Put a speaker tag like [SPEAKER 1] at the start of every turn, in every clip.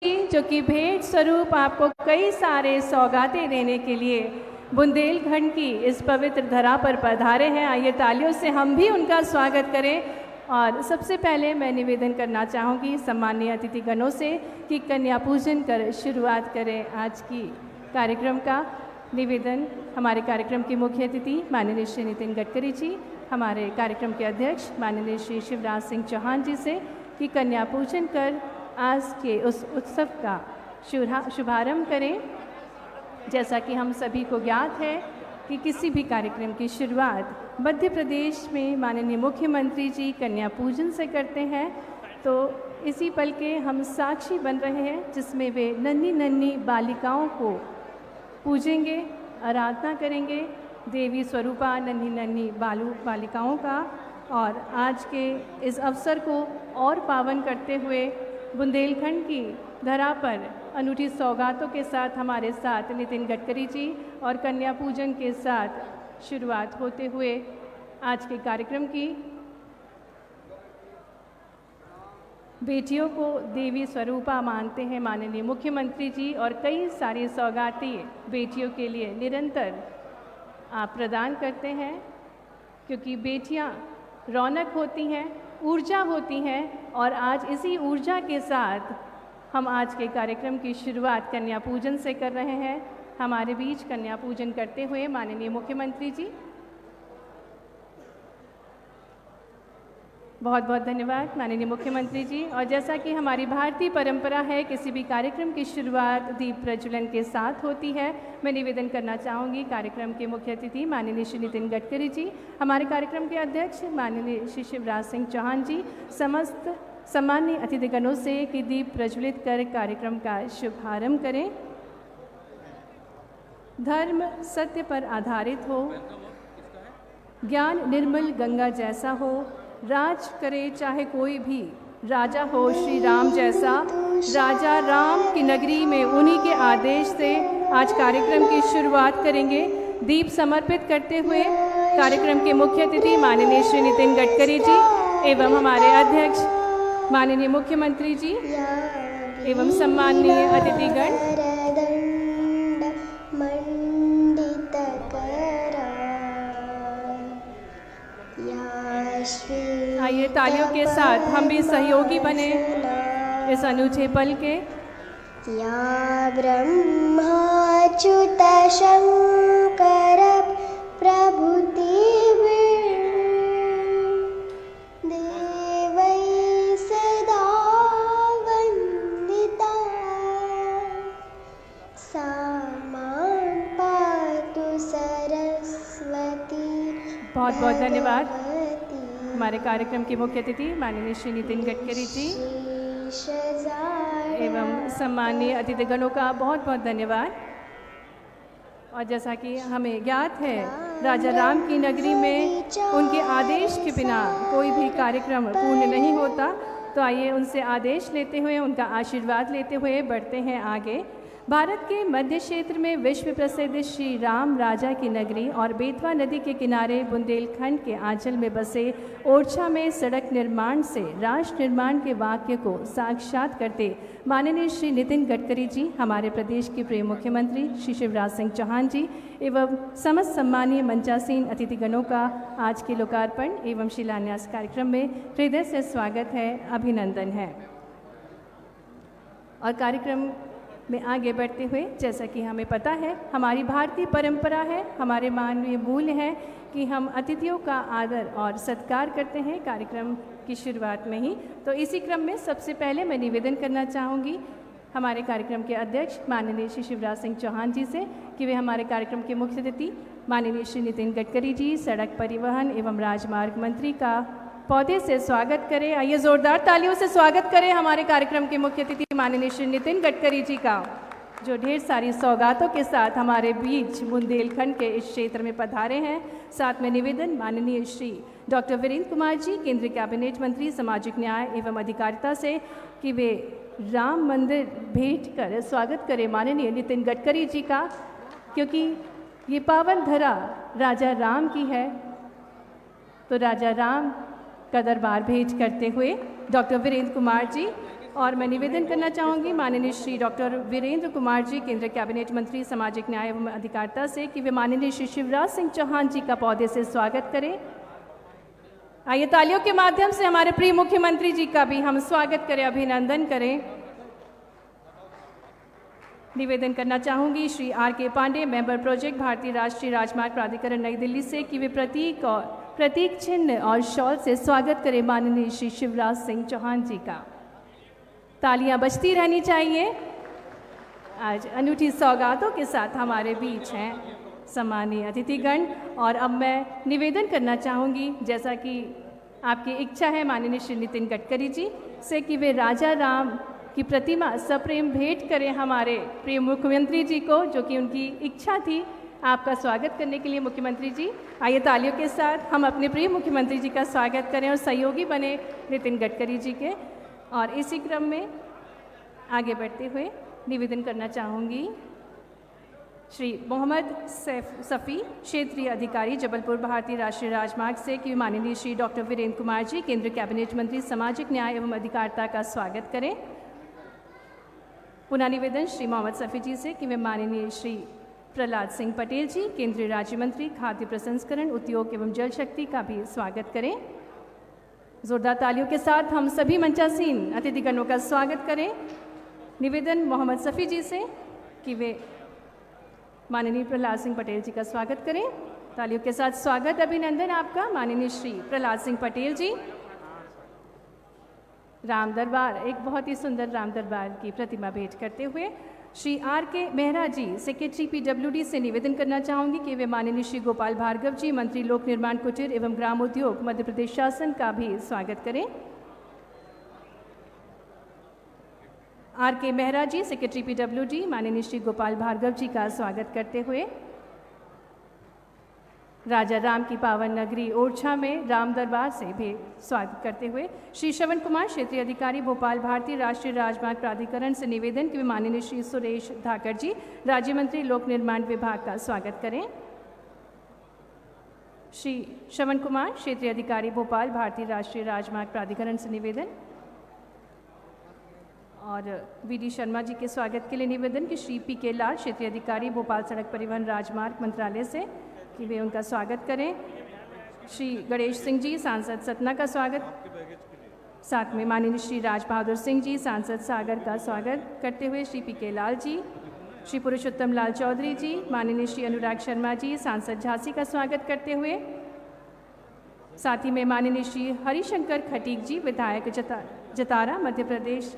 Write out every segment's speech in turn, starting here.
[SPEAKER 1] जो कि भेंट स्वरूप आपको कई सारे सौगातें देने के लिए बुंदेलखंड की इस पवित्र धरा पर पधारे हैं। आइए तालियों से हम भी उनका स्वागत करें। और सबसे पहले मैं निवेदन करना चाहूँगी सम्मानीय अतिथिगणों से कि कन्या पूजन कर शुरुआत करें आज की कार्यक्रम का। निवेदन हमारे कार्यक्रम के मुख्य अतिथि माननीय श्री नितिन गडकरी जी, हमारे कार्यक्रम के अध्यक्ष माननीय श्री शिवराज सिंह चौहान जी से कि कन्या पूजन कर आज के उस उत्सव का शुभारंभ करें। जैसा कि हम सभी को ज्ञात है कि किसी भी कार्यक्रम की शुरुआत मध्य प्रदेश में माननीय मुख्यमंत्री जी कन्या पूजन से करते हैं, तो इसी पल के हम साक्षी बन रहे हैं जिसमें वे नन्ही नन्ही बालिकाओं को पूजेंगे, आराधना करेंगे देवी स्वरूपा नन्ही नन्ही बालिकाओं का। और आज के इस अवसर को और पावन करते हुए बुंदेलखंड की धरा पर अनूठी सौगातों के साथ हमारे साथ नितिन गडकरी जी और कन्या पूजन के साथ शुरुआत होते हुए आज के कार्यक्रम की। बेटियों को देवी स्वरूपा मानते हैं माननीय मुख्यमंत्री जी और कई सारी सौगातें बेटियों के लिए निरंतर आप प्रदान करते हैं, क्योंकि बेटियां रौनक होती हैं, ऊर्जा होती हैं। और आज इसी ऊर्जा के साथ हम आज के कार्यक्रम की शुरुआत कन्या पूजन से कर रहे हैं। हमारे बीच कन्या पूजन करते हुए माननीय मुख्यमंत्री जी, बहुत बहुत धन्यवाद माननीय मुख्यमंत्री जी। और जैसा कि हमारी भारतीय परंपरा है किसी भी कार्यक्रम की शुरुआत दीप प्रज्वलन के साथ होती है, मैं निवेदन करना चाहूँगी कार्यक्रम के मुख्य अतिथि माननीय श्री नितिन गडकरी जी, हमारे कार्यक्रम के अध्यक्ष माननीय श्री शिवराज सिंह चौहान जी, समस्त सम्मानीय अतिथिगणों से कि दीप प्रज्वलित कर कार्यक्रम का शुभारंभ करें। धर्म सत्य पर आधारित हो, ज्ञान निर्मल गंगा जैसा हो, राज करे चाहे कोई भी, राजा हो श्री राम जैसा। राजा राम की नगरी में उन्हीं के आदेश से आज कार्यक्रम की शुरुआत करेंगे। दीप समर्पित करते हुए कार्यक्रम के मुख्य अतिथि माननीय श्री नितिन गडकरी जी एवं हमारे अध्यक्ष माननीय मुख्यमंत्री जी एवं सम्माननीय अतिथिगण, आइए तालियों के साथ हम भी सहयोगी बने इस अनूठे पल के।
[SPEAKER 2] या ब्रह्माच्युत शंकर प्रभुति देवै सदा वंदिता सा मां पातु सरस्वती।
[SPEAKER 1] बहुत बहुत धन्यवाद हमारे कार्यक्रम के मुख्य अतिथि माननीय श्री नितिन गडकरी जी एवं सम्मानीय अतिथिगणों का बहुत बहुत धन्यवाद। और जैसा कि हमें ज्ञात है राजा राम की नगरी में उनके आदेश के बिना कोई भी कार्यक्रम पूर्ण नहीं होता, तो आइए उनसे आदेश लेते हुए उनका आशीर्वाद लेते हुए बढ़ते हैं आगे। भारत के मध्य क्षेत्र में विश्व प्रसिद्ध श्री राम राजा की नगरी और बेतवा नदी के किनारे बुंदेलखंड के आंचल में बसे ओरछा में सड़क निर्माण से राष्ट्र निर्माण के वाक्य को साक्षात करते माननीय श्री नितिन गडकरी जी, हमारे प्रदेश के प्रिय मुख्यमंत्री श्री शिवराज सिंह चौहान जी एवं समस्त सम्मानीय मंचासीन अतिथिगणों का आज के लोकार्पण एवं शिलान्यास कार्यक्रम में हृदय से स्वागत है, अभिनंदन है। और कार्यक्रम में आगे बढ़ते हुए जैसा कि हमें पता है हमारी भारतीय परंपरा है, हमारे मानवीय मूल्य हैं कि हम अतिथियों का आदर और सत्कार करते हैं कार्यक्रम की शुरुआत में ही। तो इसी क्रम में सबसे पहले मैं निवेदन करना चाहूँगी हमारे कार्यक्रम के अध्यक्ष माननीय श्री शिवराज सिंह चौहान जी से कि वे हमारे कार्यक्रम के मुख्य अतिथि माननीय श्री नितिन गडकरी जी, सड़क परिवहन एवं राजमार्ग मंत्री का पौधे से स्वागत करें। आइए जोरदार तालियों से स्वागत करें हमारे कार्यक्रम के मुख्य अतिथि माननीय श्री नितिन गडकरी जी का, जो ढेर सारी सौगातों के साथ हमारे बीच बुंदेलखंड के इस क्षेत्र में पधारे हैं। साथ में निवेदन माननीय श्री डॉक्टर वीरेंद्र कुमार जी, केंद्रीय कैबिनेट मंत्री सामाजिक न्याय एवं अधिकारिता से कि वे राम मंदिर भेंट कर स्वागत करें माननीय नितिन गडकरी जी का, क्योंकि ये पावन धरा राजा राम की है। तो राजा राम का दरबार भेंट करते हुए डॉक्टर वीरेंद्र कुमार जी और मैं निवेदन करना चाहूँगी माननीय श्री डॉक्टर वीरेंद्र कुमार जी, केंद्रीय कैबिनेट मंत्री सामाजिक न्याय एवं अधिकारिता से, कि वे माननीय श्री शिवराज सिंह चौहान जी का पौधे से स्वागत करें। आइए तालियों के माध्यम से हमारे प्रिय मुख्यमंत्री जी का भी हम स्वागत करें, अभिनंदन करें। निवेदन करना चाहूँगी Shri R.K. Pandey, member project, भारतीय राष्ट्रीय राजमार्ग प्राधिकरण, नई दिल्ली से, कि वे प्रतीक चिन्ह और शॉल से स्वागत करें माननीय श्री शिवराज सिंह चौहान जी का। तालियां बजती रहनी चाहिए। आज अनूठी सौगातों के साथ हमारे बीच हैं सम्मानीय अतिथिगण। और अब मैं निवेदन करना चाहूँगी, जैसा कि आपकी इच्छा है माननीय श्री नितिन गडकरी जी से, कि वे राजा राम की प्रतिमा सप्रेम भेंट करें हमारे प्रिय मुख्यमंत्री जी को, जो कि उनकी इच्छा थी आपका स्वागत करने के लिए। मुख्यमंत्री जी, आइए तालियों के साथ हम अपने प्रिय मुख्यमंत्री जी का स्वागत करें और सहयोगी बने नितिन गडकरी जी के। और इसी क्रम में आगे बढ़ते हुए निवेदन करना चाहूँगी श्री मोहम्मद सफ़ी, क्षेत्रीय अधिकारी, जबलपुर, भारतीय राष्ट्रीय राजमार्ग से, कि माननीय श्री डॉक्टर वीरेंद्र कुमार जी, केंद्रीय कैबिनेट मंत्री सामाजिक न्याय एवं अधिकारिता का स्वागत करें। पुनः निवेदन श्री मोहम्मद सफ़ी जी से, कि वे माननीय श्री प्रहलाद सिंह पटेल जी, केंद्रीय राज्य मंत्री, खाद्य प्रसंस्करण, उद्योग एवं जल शक्ति का भी स्वागत करें। जोरदार तालियों के साथ हम सभी मंचासीन अतिथिगणों का स्वागत करें। निवेदन मोहम्मद सफ़ी जी से, कि वे माननीय प्रहलाद सिंह पटेल जी का स्वागत करें। तालियों के साथ स्वागत, अभिनंदन आपका माननीय श्री प्रहलाद सिंह पटेल जी। राम दरबार, एक बहुत ही सुंदर राम दरबार की प्रतिमा भेंट करते हुए श्री R.K. मेहरा जी, सेक्रेटरी PWD से, निवेदन करना चाहूँगी कि वे माननीय श्री गोपाल भार्गव जी, मंत्री लोक निर्माण, कुटीर एवं ग्राम उद्योग, मध्य प्रदेश शासन का भी स्वागत करें। R.K. मेहरा जी, सेक्रेटरी PWD, माननीय श्री गोपाल भार्गव जी का स्वागत करते हुए राजा राम की पावन नगरी ओरछा में राम दरबार से भी स्वागत करते हुए श्री श्रवण कुमार, क्षेत्रीय अधिकारी, भोपाल, भारतीय राष्ट्रीय राजमार्ग प्राधिकरण से, निवेदन कि वे माननीय श्री सुरेश धाकर जी, राज्य मंत्री लोक निर्माण विभाग का स्वागत करें। श्री श्रवण कुमार, क्षेत्रीय अधिकारी, भोपाल, भारतीय राष्ट्रीय राजमार्ग प्राधिकरण से, निवेदन। और V.D. शर्मा जी के स्वागत के लिए निवेदन कि श्री P.K. लाल, क्षेत्रीय अधिकारी, भोपाल, सड़क परिवहन राजमार्ग मंत्रालय से, कि वे उनका स्वागत करें। श्री गणेश सिंह जी, सांसद सतना का स्वागत। साथ में माननीय श्री राज बहादुर सिंह जी, सांसद सागर का स्वागत करते हुए श्री P.K. लाल जी, श्री पुरुषोत्तम लाल चौधरी जी, माननीय श्री अनुराग शर्मा जी, सांसद झांसी का स्वागत करते हुए, साथ ही में माननीय श्री हरिशंकर खटीक जी, विधायक जतारा, मध्य प्रदेश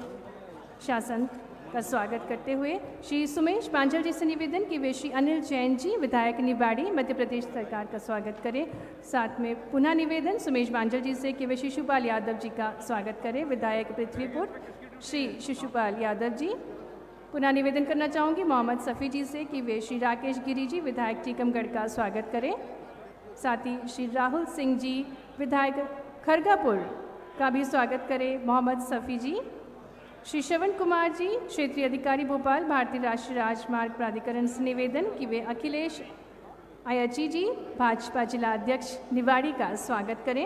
[SPEAKER 1] शासन का स्वागत करते हुए श्री सुमेश बांझल जी से निवेदन कि वे श्री अनिल जैन जी, विधायक निवाड़ी, मध्य प्रदेश सरकार का स्वागत करें। साथ में पुनः निवेदन सुमेश बांझल जी से कि वे शिशुपाल यादव जी का स्वागत करें, विधायक पृथ्वीपुर, श्री शिशुपाल यादव जी। पुनः निवेदन करना चाहूँगी मोहम्मद सफ़ी जी से कि वे श्री राकेश गिरी जी, विधायक टीकमगढ़ का स्वागत करें। साथ ही श्री राहुल सिंह जी, विधायक खरगापुर का भी स्वागत करें मोहम्मद सफ़ी जी। श्री श्रवण कुमार जी, क्षेत्रीय अधिकारी, भोपाल, भारतीय राष्ट्रीय राजमार्ग प्राधिकरण से, निवेदन कि वे अखिलेश अयची जी, भाजपा जिला अध्यक्ष, निवाड़ी का स्वागत करें।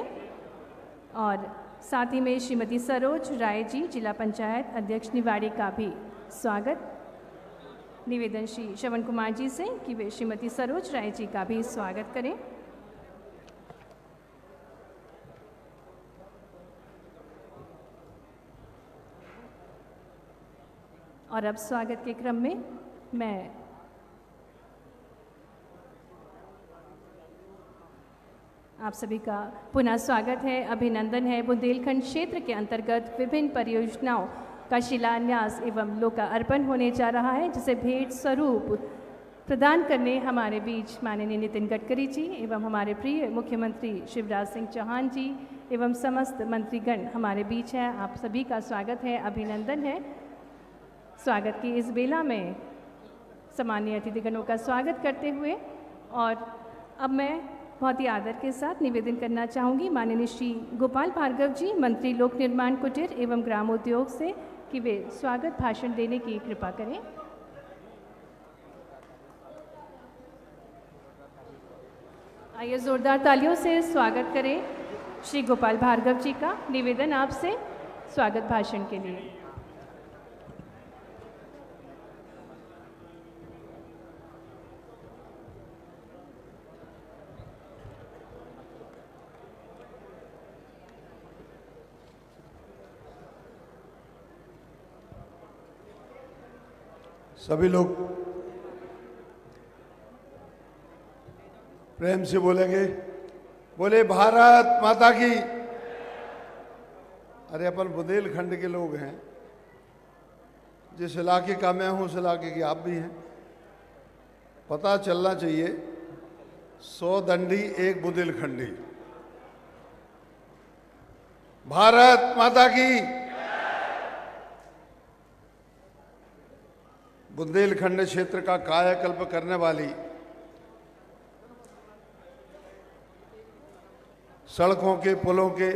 [SPEAKER 1] और साथ ही में श्रीमती सरोज राय जी, जिला पंचायत अध्यक्ष, निवाड़ी का भी स्वागत। निवेदन श्री श्रवण कुमार जी से कि वे श्रीमती सरोज राय जी का भी स्वागत करें। और अब स्वागत के क्रम में मैं आप सभी का पुनः स्वागत है, अभिनंदन है। बुंदेलखंड क्षेत्र के अंतर्गत विभिन्न परियोजनाओं का शिलान्यास एवं लोकार्पण होने जा रहा है, जिसे भेंट स्वरूप प्रदान करने हमारे बीच माननीय नितिन गडकरी जी एवं हमारे प्रिय मुख्यमंत्री शिवराज सिंह चौहान जी एवं समस्त मंत्रीगण हमारे बीच हैं। आप सभी का स्वागत है, अभिनंदन है। स्वागत की इस बेला में सम्मानीय अतिथिगणों का स्वागत करते हुए और अब मैं बहुत ही आदर के साथ निवेदन करना चाहूँगी माननीय श्री गोपाल भार्गव जी, मंत्री लोक निर्माण, कुटीर एवं ग्रामोद्योग से, कि वे स्वागत भाषण देने की कृपा करें। आइए जोरदार तालियों से स्वागत करें श्री गोपाल भार्गव जी का। निवेदन आपसे स्वागत भाषण के लिए।
[SPEAKER 3] सभी लोग प्रेम से बोलेंगे, बोले भारत माता की। अरे अपन बुंदेलखंड के लोग हैं, जिस इलाके का मैं हूं उस इलाके की आप भी हैं। पता चलना चाहिए 100 दंडी एक बुंदेलखंडी। भारत माता की। बुंदेलखंड क्षेत्र का कायाकल्प करने वाली, सड़कों के पुलों के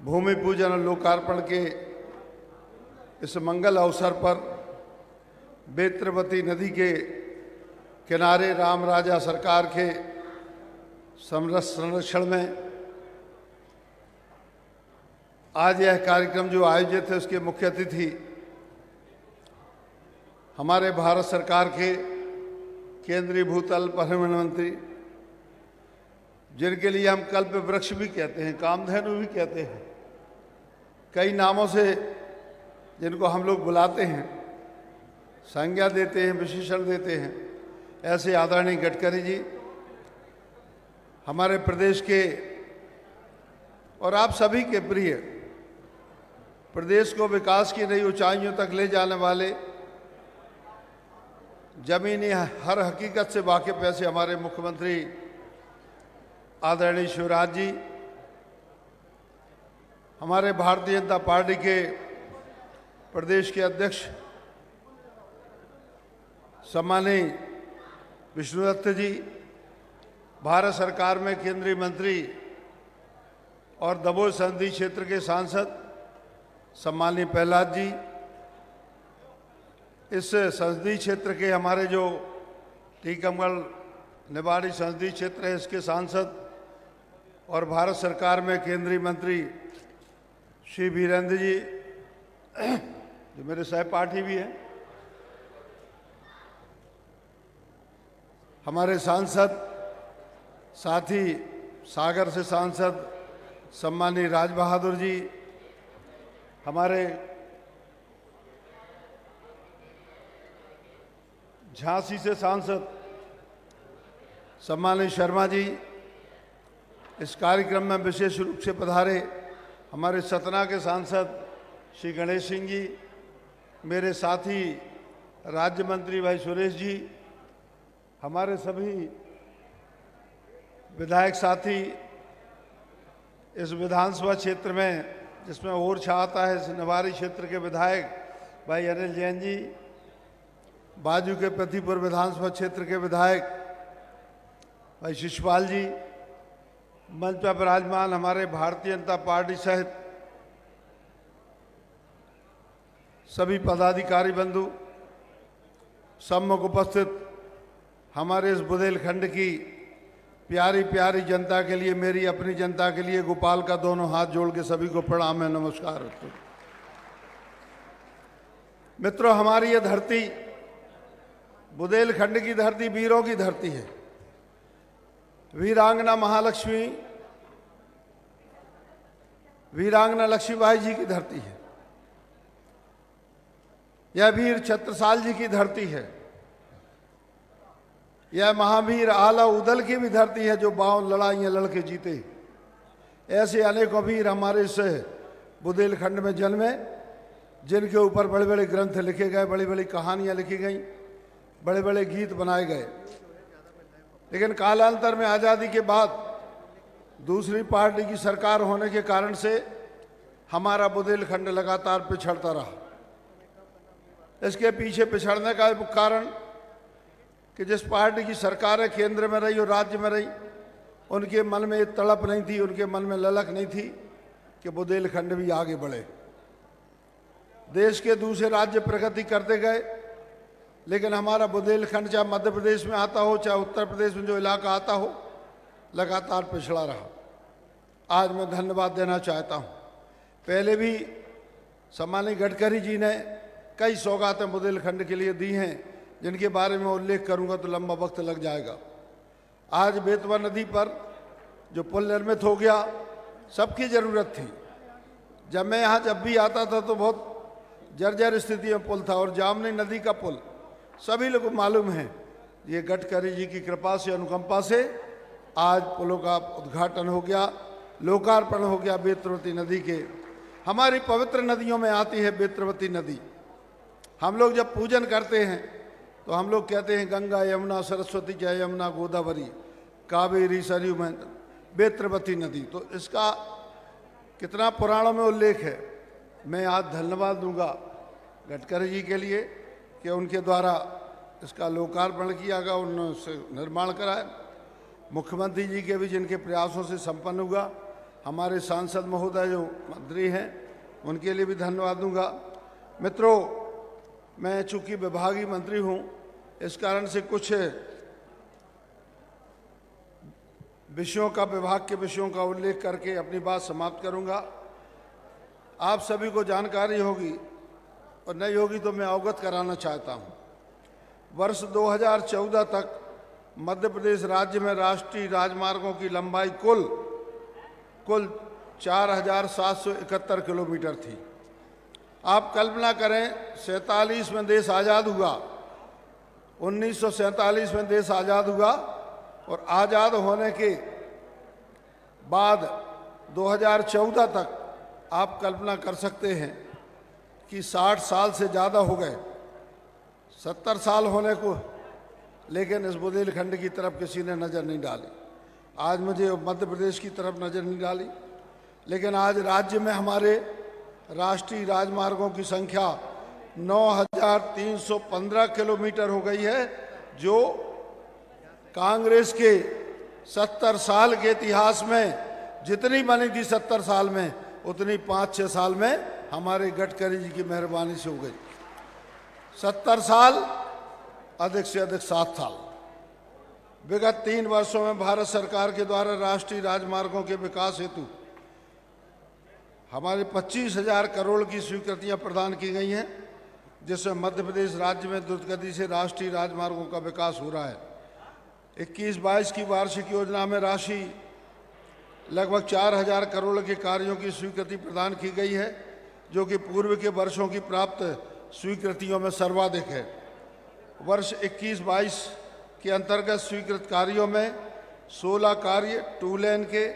[SPEAKER 3] भूमि पूजन और लोकार्पण के इस मंगल अवसर पर बेत्रवती नदी के किनारे राम राजा सरकार के संरक्षण में आज यह कार्यक्रम जो आयोजित है उसके मुख्य अतिथि हमारे भारत सरकार के केंद्रीय भूतल परिवहन मंत्री, जिनके लिए हम कल्प वृक्ष भी कहते हैं, कामधेनु भी कहते हैं, कई नामों से जिनको हम लोग बुलाते हैं, संज्ञा देते हैं, विशेषण देते हैं, ऐसे आदरणीय गडकरी जी हमारे प्रदेश के और आप सभी के प्रिय, प्रदेश को विकास की नई ऊंचाइयों तक ले जाने वाले, जमीनी हर हकीकत से वाकिफ ऐसे हमारे मुख्यमंत्री आदरणीय शिवराज जी, हमारे भारतीय जनता पार्टी के प्रदेश के अध्यक्ष सम्माननीय विष्णुदत्त जी, भारत सरकार में केंद्रीय मंत्री और दमोह संसदीय क्षेत्र के सांसद सम्माननीय प्रहलाद जी, इस संसदीय क्षेत्र के हमारे जो टीकमगढ़ निवाड़ी संसदीय क्षेत्र है इसके सांसद और भारत सरकार में केंद्रीय मंत्री श्री वीरेंद्र जी जो मेरे सहपाठी भी हैं, हमारे सांसद साथी सागर से सांसद सम्माननीय राज बहादुर जी, हमारे झांसी से सांसद सम्माननीय शर्मा जी, इस कार्यक्रम में विशेष रूप से पधारे हमारे सतना के सांसद श्री गणेश सिंह जी, मेरे साथी राज्य मंत्री भाई सुरेश जी, हमारे सभी विधायक साथी इस विधानसभा क्षेत्र में जिसमें ओरछा आता है, इस निवाड़ी क्षेत्र के विधायक भाई अनिल जैन जी, बाजू के प्रतिपुर विधानसभा क्षेत्र के विधायक भाई शिशपाल जी, मंच पर विराजमान हमारे भारतीय जनता पार्टी सहित सभी पदाधिकारी बंधु, सम्मुख उपस्थित हमारे इस बुंदेलखंड की प्यारी प्यारी जनता के लिए, मेरी अपनी जनता के लिए गोपाल का दोनों हाथ जोड़ के सभी को प्रणाम है, नमस्कार। मित्रों, हमारी ये धरती बुंदेलखंड की धरती वीरों की धरती है। वीरांगना महालक्ष्मी, वीरांगना लक्ष्मीबाई जी की धरती है। यह वीर छत्रसाल जी की धरती है। यह महावीर आला उदल की भी धरती है जो 52 लड़ाइयां लड़के जीते। ऐसे अनेकों वीर हमारे इस बुंदेलखंड में जन्मे, जिनके ऊपर बड़े बड़े ग्रंथ लिखे गए, बड़ी बड़ी कहानियां लिखी गई, बड़े बड़े गीत बनाए गए। लेकिन कालांतर में आज़ादी के बाद दूसरी पार्टी की सरकार होने के कारण से हमारा बुंदेलखंड लगातार पिछड़ता रहा। इसके पीछे पिछड़ने का कारण कि जिस पार्टी की सरकार है केंद्र में रही और राज्य में रही, उनके मन में ये तड़प नहीं थी, उनके मन में ललक नहीं थी कि बुंदेलखंड भी आगे बढ़े। देश के दूसरे राज्य प्रगति करते गए, लेकिन हमारा बुंदेलखंड चाहे मध्य प्रदेश में आता हो चाहे उत्तर प्रदेश में जो इलाका आता हो, लगातार पिछड़ा रहा। आज मैं धन्यवाद देना चाहता हूँ। पहले भी सम्माननीय गडकरी जी ने कई सौगातें बुंदेलखंड के लिए दी हैं, जिनके बारे में उल्लेख करूंगा तो लंबा वक्त लग जाएगा। आज बेतवा नदी पर जो पुल निर्मित हो गया, सबकी ज़रूरत थी। जब मैं यहाँ जब भी आता था तो बहुत जर्जर स्थिति में पुल था और जामनी नदी का पुल सभी लोगों को मालूम है। ये गडकरी जी की कृपा से, अनुकंपा से आज पुलों का उद्घाटन हो गया, लोकार्पण हो गया बेत्रवती नदी के। हमारी पवित्र नदियों में आती है बेत्रवती नदी। हम लोग जब पूजन करते हैं तो हम लोग कहते हैं गंगा यमुना सरस्वती जय यमुना गोदावरी कावेरी सरयू में बेत्रवती नदी। तो इसका कितना पुराणों में उल्लेख है। मैं आज धन्यवाद दूंगा गडकरी जी के लिए कि उनके द्वारा इसका लोकार्पण किया गया, उन्होंने निर्माण कराया। मुख्यमंत्री जी के भी जिनके प्रयासों से संपन्न हुआ, हमारे सांसद महोदय जो मंत्री हैं उनके लिए भी धन्यवाद दूंगा। मित्रों, मैं चूंकि विभागीय मंत्री हूं, इस कारण से कुछ विषयों का, विभाग के विषयों का उल्लेख करके अपनी बात समाप्त करूंगा। आप सभी को जानकारी होगी और नहीं होगी तो मैं अवगत कराना चाहता हूं। वर्ष 2014 तक मध्य प्रदेश राज्य में राष्ट्रीय राजमार्गों की लंबाई कुल 4,771 किलोमीटर थी। आप कल्पना करें, 47 में देश आज़ाद हुआ, 1947 में देश आज़ाद हुआ और आज़ाद होने के बाद 2014 तक आप कल्पना कर सकते हैं कि 60 साल से ज़्यादा हो गए, 70 साल होने को, लेकिन इस बुंदेलखंड की तरफ किसी ने नज़र नहीं डाली। आज मुझे मध्य प्रदेश की तरफ नज़र नहीं डाली, लेकिन आज राज्य में हमारे राष्ट्रीय राजमार्गों की संख्या 9,315 किलोमीटर हो गई है, जो कांग्रेस के 70 साल के इतिहास में जितनी बनी थी 70 साल में, उतनी 5-6 साल में हमारे गडकरी जी की मेहरबानी से हो गई। 70 साल अधिक से अधिक 7 साल। विगत 3 वर्षों में भारत सरकार के द्वारा राष्ट्रीय राजमार्गों के विकास हेतु हमारे 25,000 करोड़ की स्वीकृतियां प्रदान की गई हैं, जिससे मध्य प्रदेश राज्य में द्रुत गति से राष्ट्रीय राजमार्गों का विकास हो रहा है। 21-22 की वार्षिक योजना में राशि लगभग 4,000 करोड़ के कार्यों की स्वीकृति प्रदान की गई है, जो कि पूर्व के वर्षों की प्राप्त स्वीकृतियों में सर्वाधिक है। वर्ष 21-22 के अंतर्गत स्वीकृत कार्यों में 16 कार्य, 2 लेन के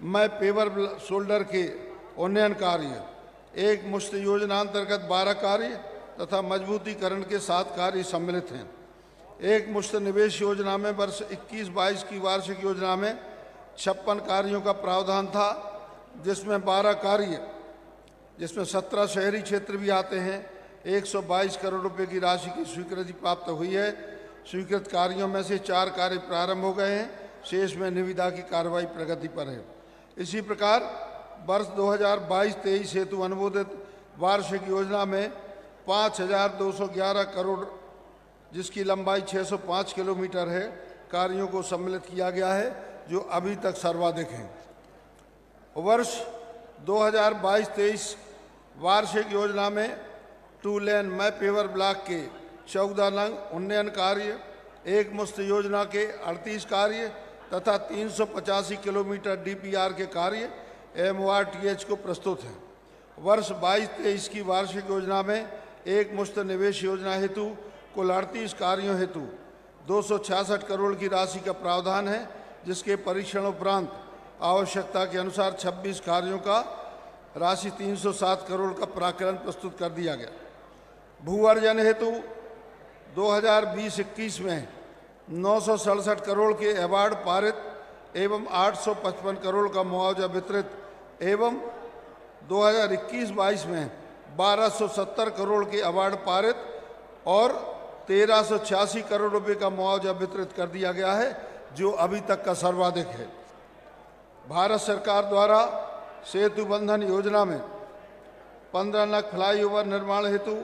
[SPEAKER 3] मैं पेवर शोल्डर के उन्नयन कार्य, एक मुश्त योजना अंतर्गत 12 कार्य तथा मजबूतीकरण के 7 कार्य सम्मिलित हैं। एक मुश्त निवेश योजना में वर्ष 21-22 की वार्षिक योजना में 56 कार्यों का प्रावधान था, जिसमें 12 कार्य, जिसमें 17 शहरी क्षेत्र भी आते हैं, 122 करोड़ रुपए की राशि की स्वीकृति प्राप्त हुई है। स्वीकृत कार्यों में से 4 कार्य प्रारंभ हो गए हैं, शेष में निविदा की कार्रवाई प्रगति पर है। इसी प्रकार वर्ष 2022-23 हेतु अनुमोदित वार्षिक योजना में 5,211 करोड़, जिसकी लंबाई 605 किलोमीटर है, कार्यों को सम्मिलित किया गया है, जो अभी तक सर्वाधिक हैं। वर्ष 2022-23 वार्षिक योजना में 2 लेन मैं पेवर ब्लॉक के 14 नंग उन्नयन कार्य, एक मुश्त योजना के 38 कार्य तथा 385 किलोमीटर DPR के कार्य MORTH को प्रस्तुत हैं। वर्ष 22-23 की वार्षिक योजना में एक मुश्त निवेश योजना हेतु कुल 38 कार्यों हेतु 266 करोड़ की राशि का प्रावधान है, जिसके परीक्षण उपरांत आवश्यकता के अनुसार 26 कार्यों का राशि 307 करोड़ का प्राक्कलन प्रस्तुत कर दिया गया। भू अर्जन हेतु 2020-21 में 967 करोड़ के अवार्ड पारित एवं 855 करोड़ का मुआवजा वितरित एवं 2021-22 में 1270 करोड़ के अवार्ड पारित और 1386 करोड़ रुपए का मुआवजा वितरित कर दिया गया है, जो अभी तक का सर्वाधिक है। भारत सरकार द्वारा सेतु बंधन योजना में 15 नग फ्लाईओवर निर्माण हेतु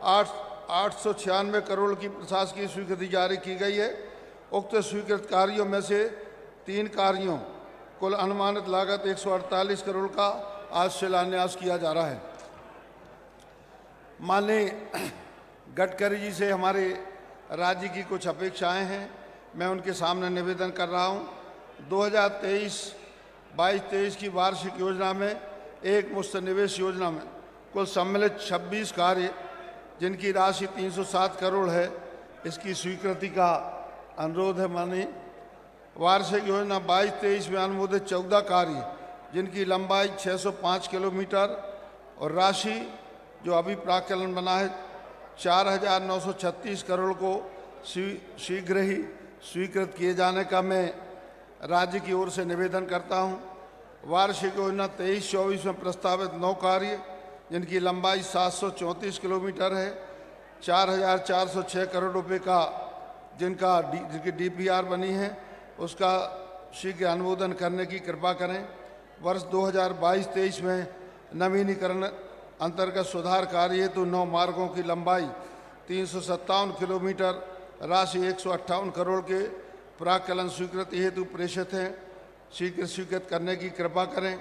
[SPEAKER 3] 896 करोड़ की प्रशासकीय स्वीकृति जारी की गई है। उक्त स्वीकृत कार्यों में से 3 कार्यों कुल अनुमानित लागत 148 करोड़ का आज शिलान्यास किया जा रहा है। माननीय गडकरी जी से हमारे राज्य की कुछ अपेक्षाएं हैं, मैं उनके सामने निवेदन कर रहा हूं। 2023-22-23 की वार्षिक योजना में एक मुश्त निवेश योजना में कुल सम्मिलित 26 कार्य जिनकी राशि 307 करोड़ है, इसकी स्वीकृति का अनुरोध है। माननीय वार्षिक योजना 22-23 में अनुमोदित 14 कार्य जिनकी लंबाई 605 किलोमीटर और राशि जो अभी प्राक्कलन बना है 4,936 करोड़ को शीघ्र ही स्वीकृत किए जाने का मैं राज्य की ओर से निवेदन करता हूं। वार्षिक योजना 23-24 में प्रस्तावित 9 कार्य जिनकी लंबाई 734 किलोमीटर है, 4,406 करोड़ रुपए का जिनकी डीपीआर बनी है, उसका शीघ्र अनुमोदन करने की कृपा करें। वर्ष 2022-23 में नवीनीकरण अंतर्गत सुधार कार्य हेतु 9 मार्गों की लंबाई 357 किलोमीटर, राशि 158 करोड़ के प्राक्कलन स्वीकृति हेतु प्रेषित हैं, शीघ्र स्वीकृत करने की कृपा करें।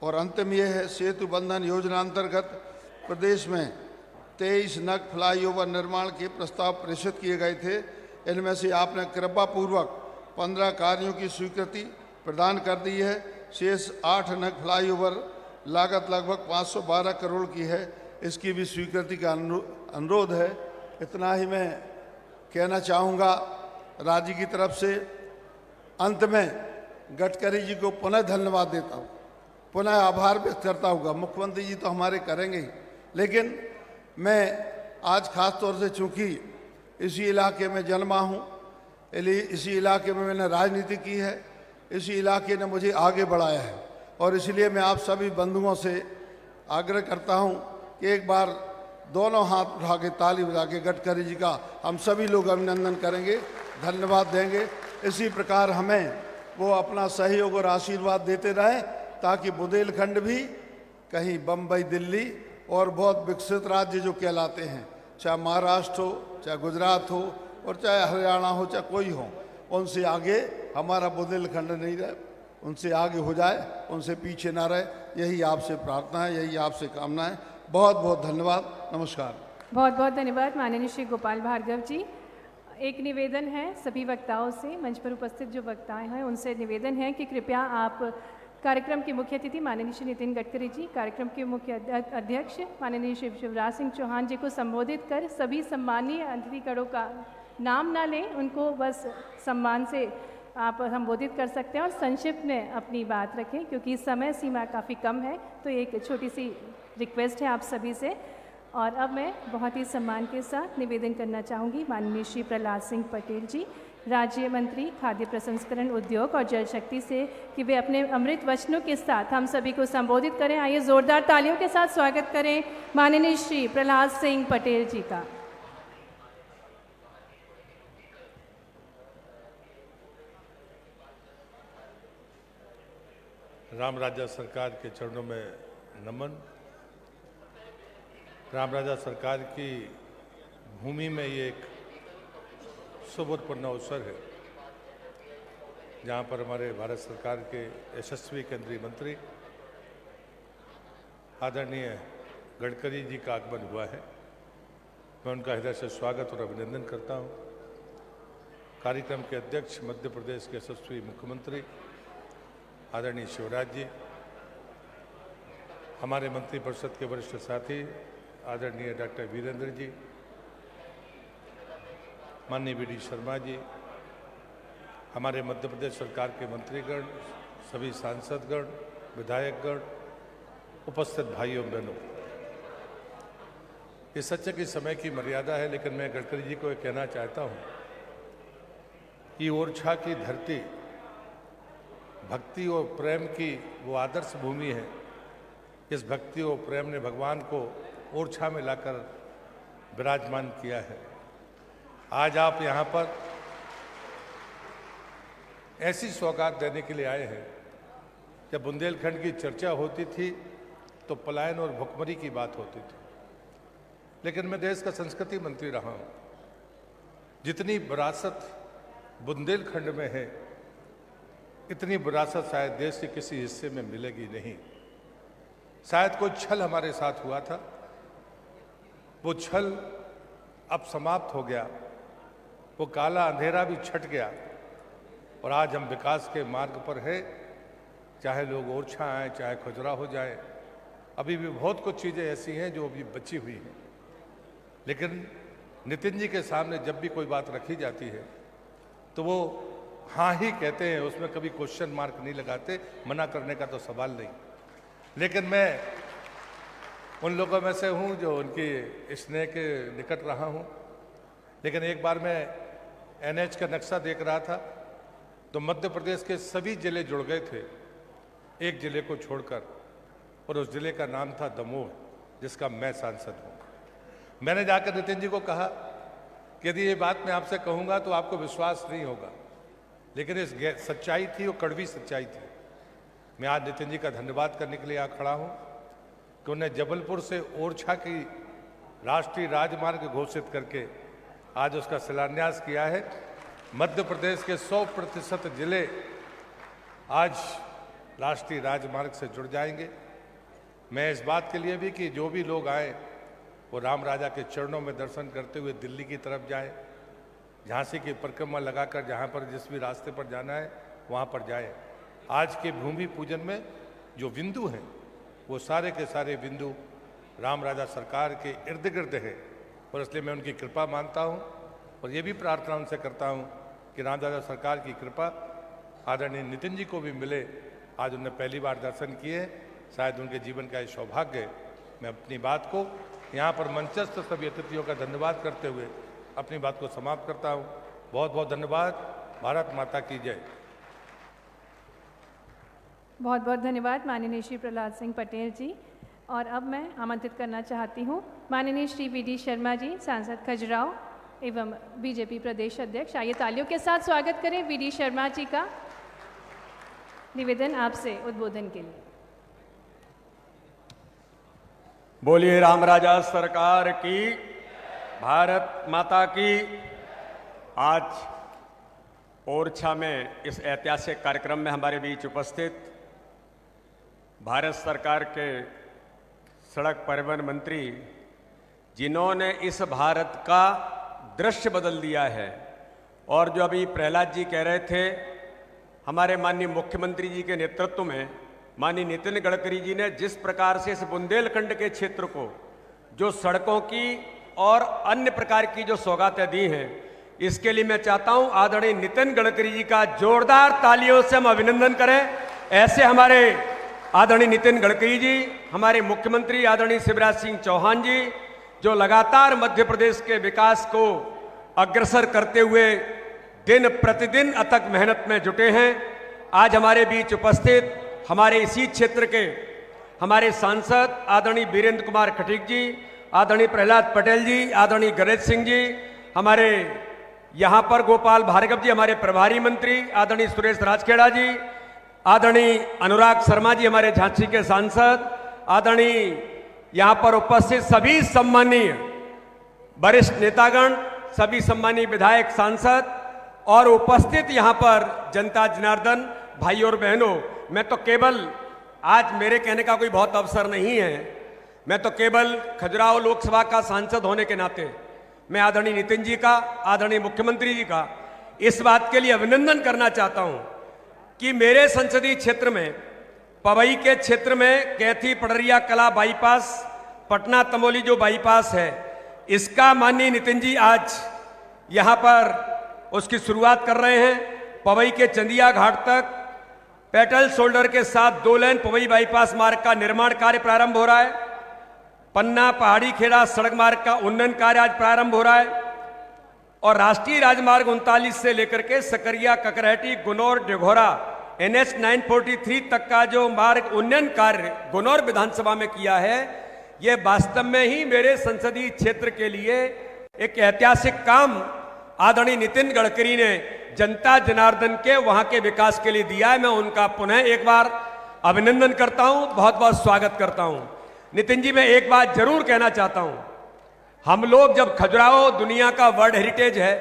[SPEAKER 3] और अंतिम यह है, सेतु बंधन योजना अंतर्गत प्रदेश में 23 नग फ्लाईओवर निर्माण के प्रस्ताव प्रेषित किए गए थे। इनमें से आपने कृपापूर्वक 15 कार्यों की स्वीकृति प्रदान कर दी है। शेष 8 नग फ्लाईओवर लागत लगभग 512 करोड़ की है, इसकी भी स्वीकृति का अनुरोध है। इतना ही मैं कहना चाहूँगा राज्य की तरफ से। अंत में गडकरी जी को पुनः धन्यवाद देता हूँ, पुनः आभार व्यक्त करता हूँ। मुख्यमंत्री जी तो हमारे करेंगे ही, लेकिन मैं आज खास तौर से चूँकि इसी इलाके में जन्मा हूँ, इसी इलाके में मैंने राजनीति की है, इसी इलाके ने मुझे आगे बढ़ाया है, और इसलिए मैं आप सभी बंधुओं से आग्रह करता हूँ कि एक बार दोनों हाथ उठा के ताली बजा के गडकरी जी का हम सभी लोग अभिनंदन करेंगे, धन्यवाद देंगे। इसी प्रकार हमें वो अपना सहयोग और आशीर्वाद देते रहें ताकि बुंदेलखंड भी कहीं बम्बई, दिल्ली और बहुत विकसित राज्य जो कहलाते हैं, चाहे महाराष्ट्र हो, चाहे गुजरात हो, और चाहे हरियाणा हो, चाहे कोई हो, उनसे आगे हमारा बुंदेलखंड नहीं रहे, उनसे आगे हो जाए, उनसे पीछे ना रहे। यही आपसे प्रार्थना है, यही आपसे कामना है। बहुत बहुत धन्यवाद, नमस्कार।
[SPEAKER 1] बहुत बहुत धन्यवाद माननीय श्री गोपाल भार्गव जी। एक निवेदन है सभी वक्ताओं से, मंच पर उपस्थित जो वक्ताएं हैं उनसे निवेदन है कि कृपया आप कार्यक्रम के मुख्य अतिथि माननीय श्री नितिन गडकरी जी, कार्यक्रम के मुख्य अध्यक्ष माननीय श्री शिवराज सिंह चौहान जी को संबोधित कर सभी सम्मानीय अतिथिगणों का नाम ना लें, उनको बस सम्मान से आप संबोधित कर सकते हैं और संक्षिप्त में अपनी बात रखें क्योंकि समय सीमा काफ़ी कम है। तो एक छोटी सी रिक्वेस्ट है आप सभी से। और अब मैं बहुत ही सम्मान के साथ निवेदन करना चाहूँगी माननीय श्री प्रहलाद सिंह पटेल जी, राज्य मंत्री खाद्य प्रसंस्करण उद्योग और जल शक्ति से, कि वे अपने अमृत वचनों के साथ हम सभी को संबोधित करें। आइए जोरदार तालियों के साथ स्वागत करें माननीय श्री प्रहलाद सिंह पटेल जी का।
[SPEAKER 4] राम राजा सरकार के चरणों में नमन। राम राजा सरकार की भूमि में ये एक शुभपूर्ण अवसर है जहाँ पर हमारे भारत सरकार के यशस्वी केंद्रीय मंत्री आदरणीय गडकरी जी का आगमन हुआ है। मैं उनका हृदय से स्वागत और अभिनंदन करता हूँ। कार्यक्रम के अध्यक्ष मध्य प्रदेश के यशस्वी मुख्यमंत्री आदरणीय शिवराज जी, हमारे मंत्रिपरिषद के वरिष्ठ साथी आदरणीय डॉक्टर वीरेंद्र जी, माननीय वी.डी. शर्मा जी, हमारे मध्य प्रदेश सरकार के मंत्रीगण, सभी सांसदगण, विधायकगण, उपस्थित भाइयों बहनों, ये सच है कि समय की मर्यादा है, लेकिन मैं गडकरी जी को ये कहना चाहता हूँ कि ओरछा की धरती भक्ति और प्रेम की वो आदर्श भूमि है। इस भक्ति और प्रेम ने भगवान को ओरछा में लाकर विराजमान किया है। आज आप यहाँ पर ऐसी सौगात देने के लिए आए हैं। जब बुंदेलखंड की चर्चा होती थी तो पलायन और भुखमरी की बात होती थी, लेकिन मैं देश का संस्कृति मंत्री रहा हूँ। जितनी विरासत बुंदेलखंड में है, इतनी विरासत शायद देश के किसी हिस्से में मिलेगी नहीं। शायद कोई छल हमारे साथ हुआ था, वो छल अब समाप्त हो गया, वो काला अंधेरा भी छट गया और आज हम विकास के मार्ग पर है। चाहे लोग ओरछा आए, चाहे खजुराहो जाए, अभी भी बहुत कुछ चीज़ें ऐसी हैं जो अभी बची हुई हैं, लेकिन नितिन जी के सामने जब भी कोई बात रखी जाती है तो वो हाँ ही कहते हैं, उसमें कभी क्वेश्चन मार्क नहीं लगाते, मना करने का तो सवाल नहीं। लेकिन मैं उन लोगों में से हूँ जो उनकी स्नेह के निकट रहा हूँ। लेकिन एक बार मैं NH का नक्शा देख रहा था तो मध्य प्रदेश के सभी जिले जुड़ गए थे एक जिले को छोड़कर, और उस जिले का नाम था दमोह, जिसका मैं सांसद हूँ। मैंने जाकर नितिन जी को कहा कि यदि ये बात मैं आपसे कहूँगा तो आपको विश्वास नहीं होगा, लेकिन इस सच्चाई थी, वो कड़वी सच्चाई थी। मैं आज नितिन जी का धन्यवाद करने के लिए यहाँ खड़ा हूँ कि उन्हें जबलपुर से ओरछा की राष्ट्रीय राजमार्ग घोषित करके आज उसका शिलान्यास किया है। मध्य प्रदेश के 100% जिले आज राष्ट्रीय राजमार्ग से जुड़ जाएंगे। मैं इस बात के लिए भी कि जो भी लोग आए वो राम राजा के चरणों में दर्शन करते हुए दिल्ली की तरफ जाएं, झांसी की परिक्रमा लगाकर जहाँ पर जिस भी रास्ते पर जाना है वहाँ पर जाएं। आज के भूमि पूजन में जो बिंदु हैं वो सारे के सारे बिंदु राम राजा सरकार के इर्द गिर्द है, और इसलिए मैं उनकी कृपा मानता हूँ और ये भी प्रार्थना उनसे करता हूँ कि राम राजा सरकार की कृपा आदरणीय नितिन जी को भी मिले। आज उन्हें पहली बार दर्शन किए, शायद उनके जीवन का ये सौभाग्य है। मैं अपनी बात को यहाँ पर मंचस्थ सभी अतिथियों का धन्यवाद करते हुए अपनी बात को समाप्त करता हूँ। बहुत बहुत धन्यवाद। भारत माता की जय।
[SPEAKER 1] बहुत बहुत धन्यवाद माननीय श्री प्रहलाद सिंह पटेल जी। और अब मैं आमंत्रित करना चाहती हूँ माननीय श्री VD शर्मा जी, सांसद खजुराहो एवं बीजेपी प्रदेश अध्यक्ष। आइए तालियों के साथ स्वागत करें VD शर्मा जी का। निवेदन आपसे उद्बोधन के लिए।
[SPEAKER 5] बोलिए राम राजा सरकार की, भारत माता की। आज ओरछा में इस ऐतिहासिक कार्यक्रम में हमारे बीच उपस्थित भारत सरकार के सड़क परिवहन मंत्री, जिन्होंने इस भारत का दृश्य बदल दिया है, और जो अभी प्रहलाद जी कह रहे थे, हमारे माननीय मुख्यमंत्री जी के नेतृत्व में माननीय नितिन गडकरी जी ने जिस प्रकार से इस बुंदेलखंड के क्षेत्र को जो सड़कों की और अन्य प्रकार की जो सौगातें दी हैं, इसके लिए मैं चाहता हूं आदरणीय नितिन गडकरी जी का जोरदार तालियों से हम अभिनंदन करें। ऐसे हमारे आदरणीय नितिन गडकरी जी, हमारे मुख्यमंत्री आदरणीय शिवराज सिंह चौहान जी, जो लगातार मध्य प्रदेश के विकास को अग्रसर करते हुए दिन प्रतिदिन अथक मेहनत में जुटे हैं। आज हमारे बीच उपस्थित हमारे इसी क्षेत्र के हमारे सांसद आदरणीय वीरेंद्र कुमार खटीक जी, आदरणीय प्रहलाद पटेल जी, आदरणीय गणेश सिंह जी, हमारे यहाँ पर गोपाल भार्गव जी, हमारे प्रभारी मंत्री आदरणीय सुरेश राजखेड़ा जी, आदरणीय अनुराग शर्मा जी, हमारे झांसी के सांसद, आदरणीय यहाँ पर उपस्थित सभी सम्मानीय वरिष्ठ नेतागण, सभी सम्मानीय विधायक, सांसद और उपस्थित यहाँ पर जनता जनार्दन, भाई और बहनों, मैं तो केवल आज मेरे कहने का कोई बहुत अवसर नहीं है, मैं तो केवल खजुराहो लोकसभा का सांसद होने के नाते मैं आदरणीय नितिन जी का, आदरणीय मुख्यमंत्री जी का इस बात के लिए अभिनंदन करना चाहता हूं कि मेरे संसदीय क्षेत्र में, पवई के क्षेत्र में कैथी पडरिया कला बाईपास, पटना तमोली जो बाईपास है, इसका माननीय नितिन जी आज यहाँ पर उसकी शुरुआत कर रहे हैं। पवई के चंदिया घाट तक पेटल शोल्डर के साथ 2 लेन पवई बाईपास मार्ग का निर्माण कार्य प्रारंभ हो रहा है। पन्ना पहाड़ी खेड़ा सड़क मार्ग का उन्नयन कार्य आज प्रारंभ हो रहा है, और राष्ट्रीय राजमार्ग 39 से लेकर के सकरिया, ककरहटी, गुनौर, डेघोरा NH 943 तक का जो मार्ग उन्नयन कार्य गुनौर विधानसभा में किया है, यह वास्तव में ही मेरे संसदीय क्षेत्र के लिए एक ऐतिहासिक काम आदरणीय नितिन गडकरी ने जनता जनार्दन के वहां के विकास के लिए दिया है। मैं उनका पुनः एक बार अभिनंदन करता हूं, बहुत बहुत स्वागत करता हूं। नितिन जी, मैं एक बात जरूर कहना चाहता हूं, हम लोग जब खजुराहो दुनिया का वर्ल्ड हेरिटेज है,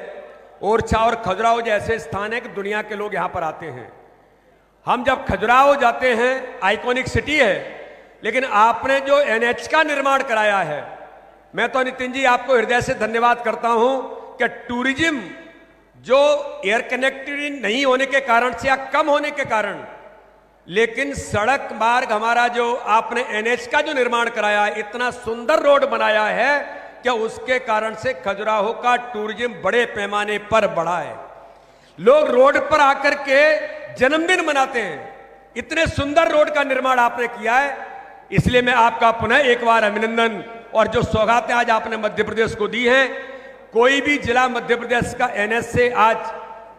[SPEAKER 5] ओरछा और खजुराहो जैसे स्थान है कि दुनिया के लोग यहां पर आते हैं। हम जब खजुराहो जाते हैं, आइकॉनिक सिटी है, लेकिन आपने जो NH का निर्माण कराया है, मैं तो नितिन जी आपको हृदय से धन्यवाद करता हूं कि टूरिज्म जो एयर कनेक्टिविटी नहीं होने के कारण से या कम होने के कारण लेकिन सड़क मार्ग हमारा जो आपने एनएच का जो निर्माण कराया है, इतना सुंदर रोड बनाया है कि उसके कारण से खजुराहो का टूरिज्म बड़े पैमाने पर बढ़ा है। लोग रोड पर आकर के जन्मदिन मनाते हैं। इतने सुंदर रोड का निर्माण आपने किया है, इसलिए मैं आपका पुनः एक बार अभिनंदन। और जो सौगातें आज आपने मध्य प्रदेश को दी हैं, कोई भी जिला मध्य प्रदेश का एनएच से आज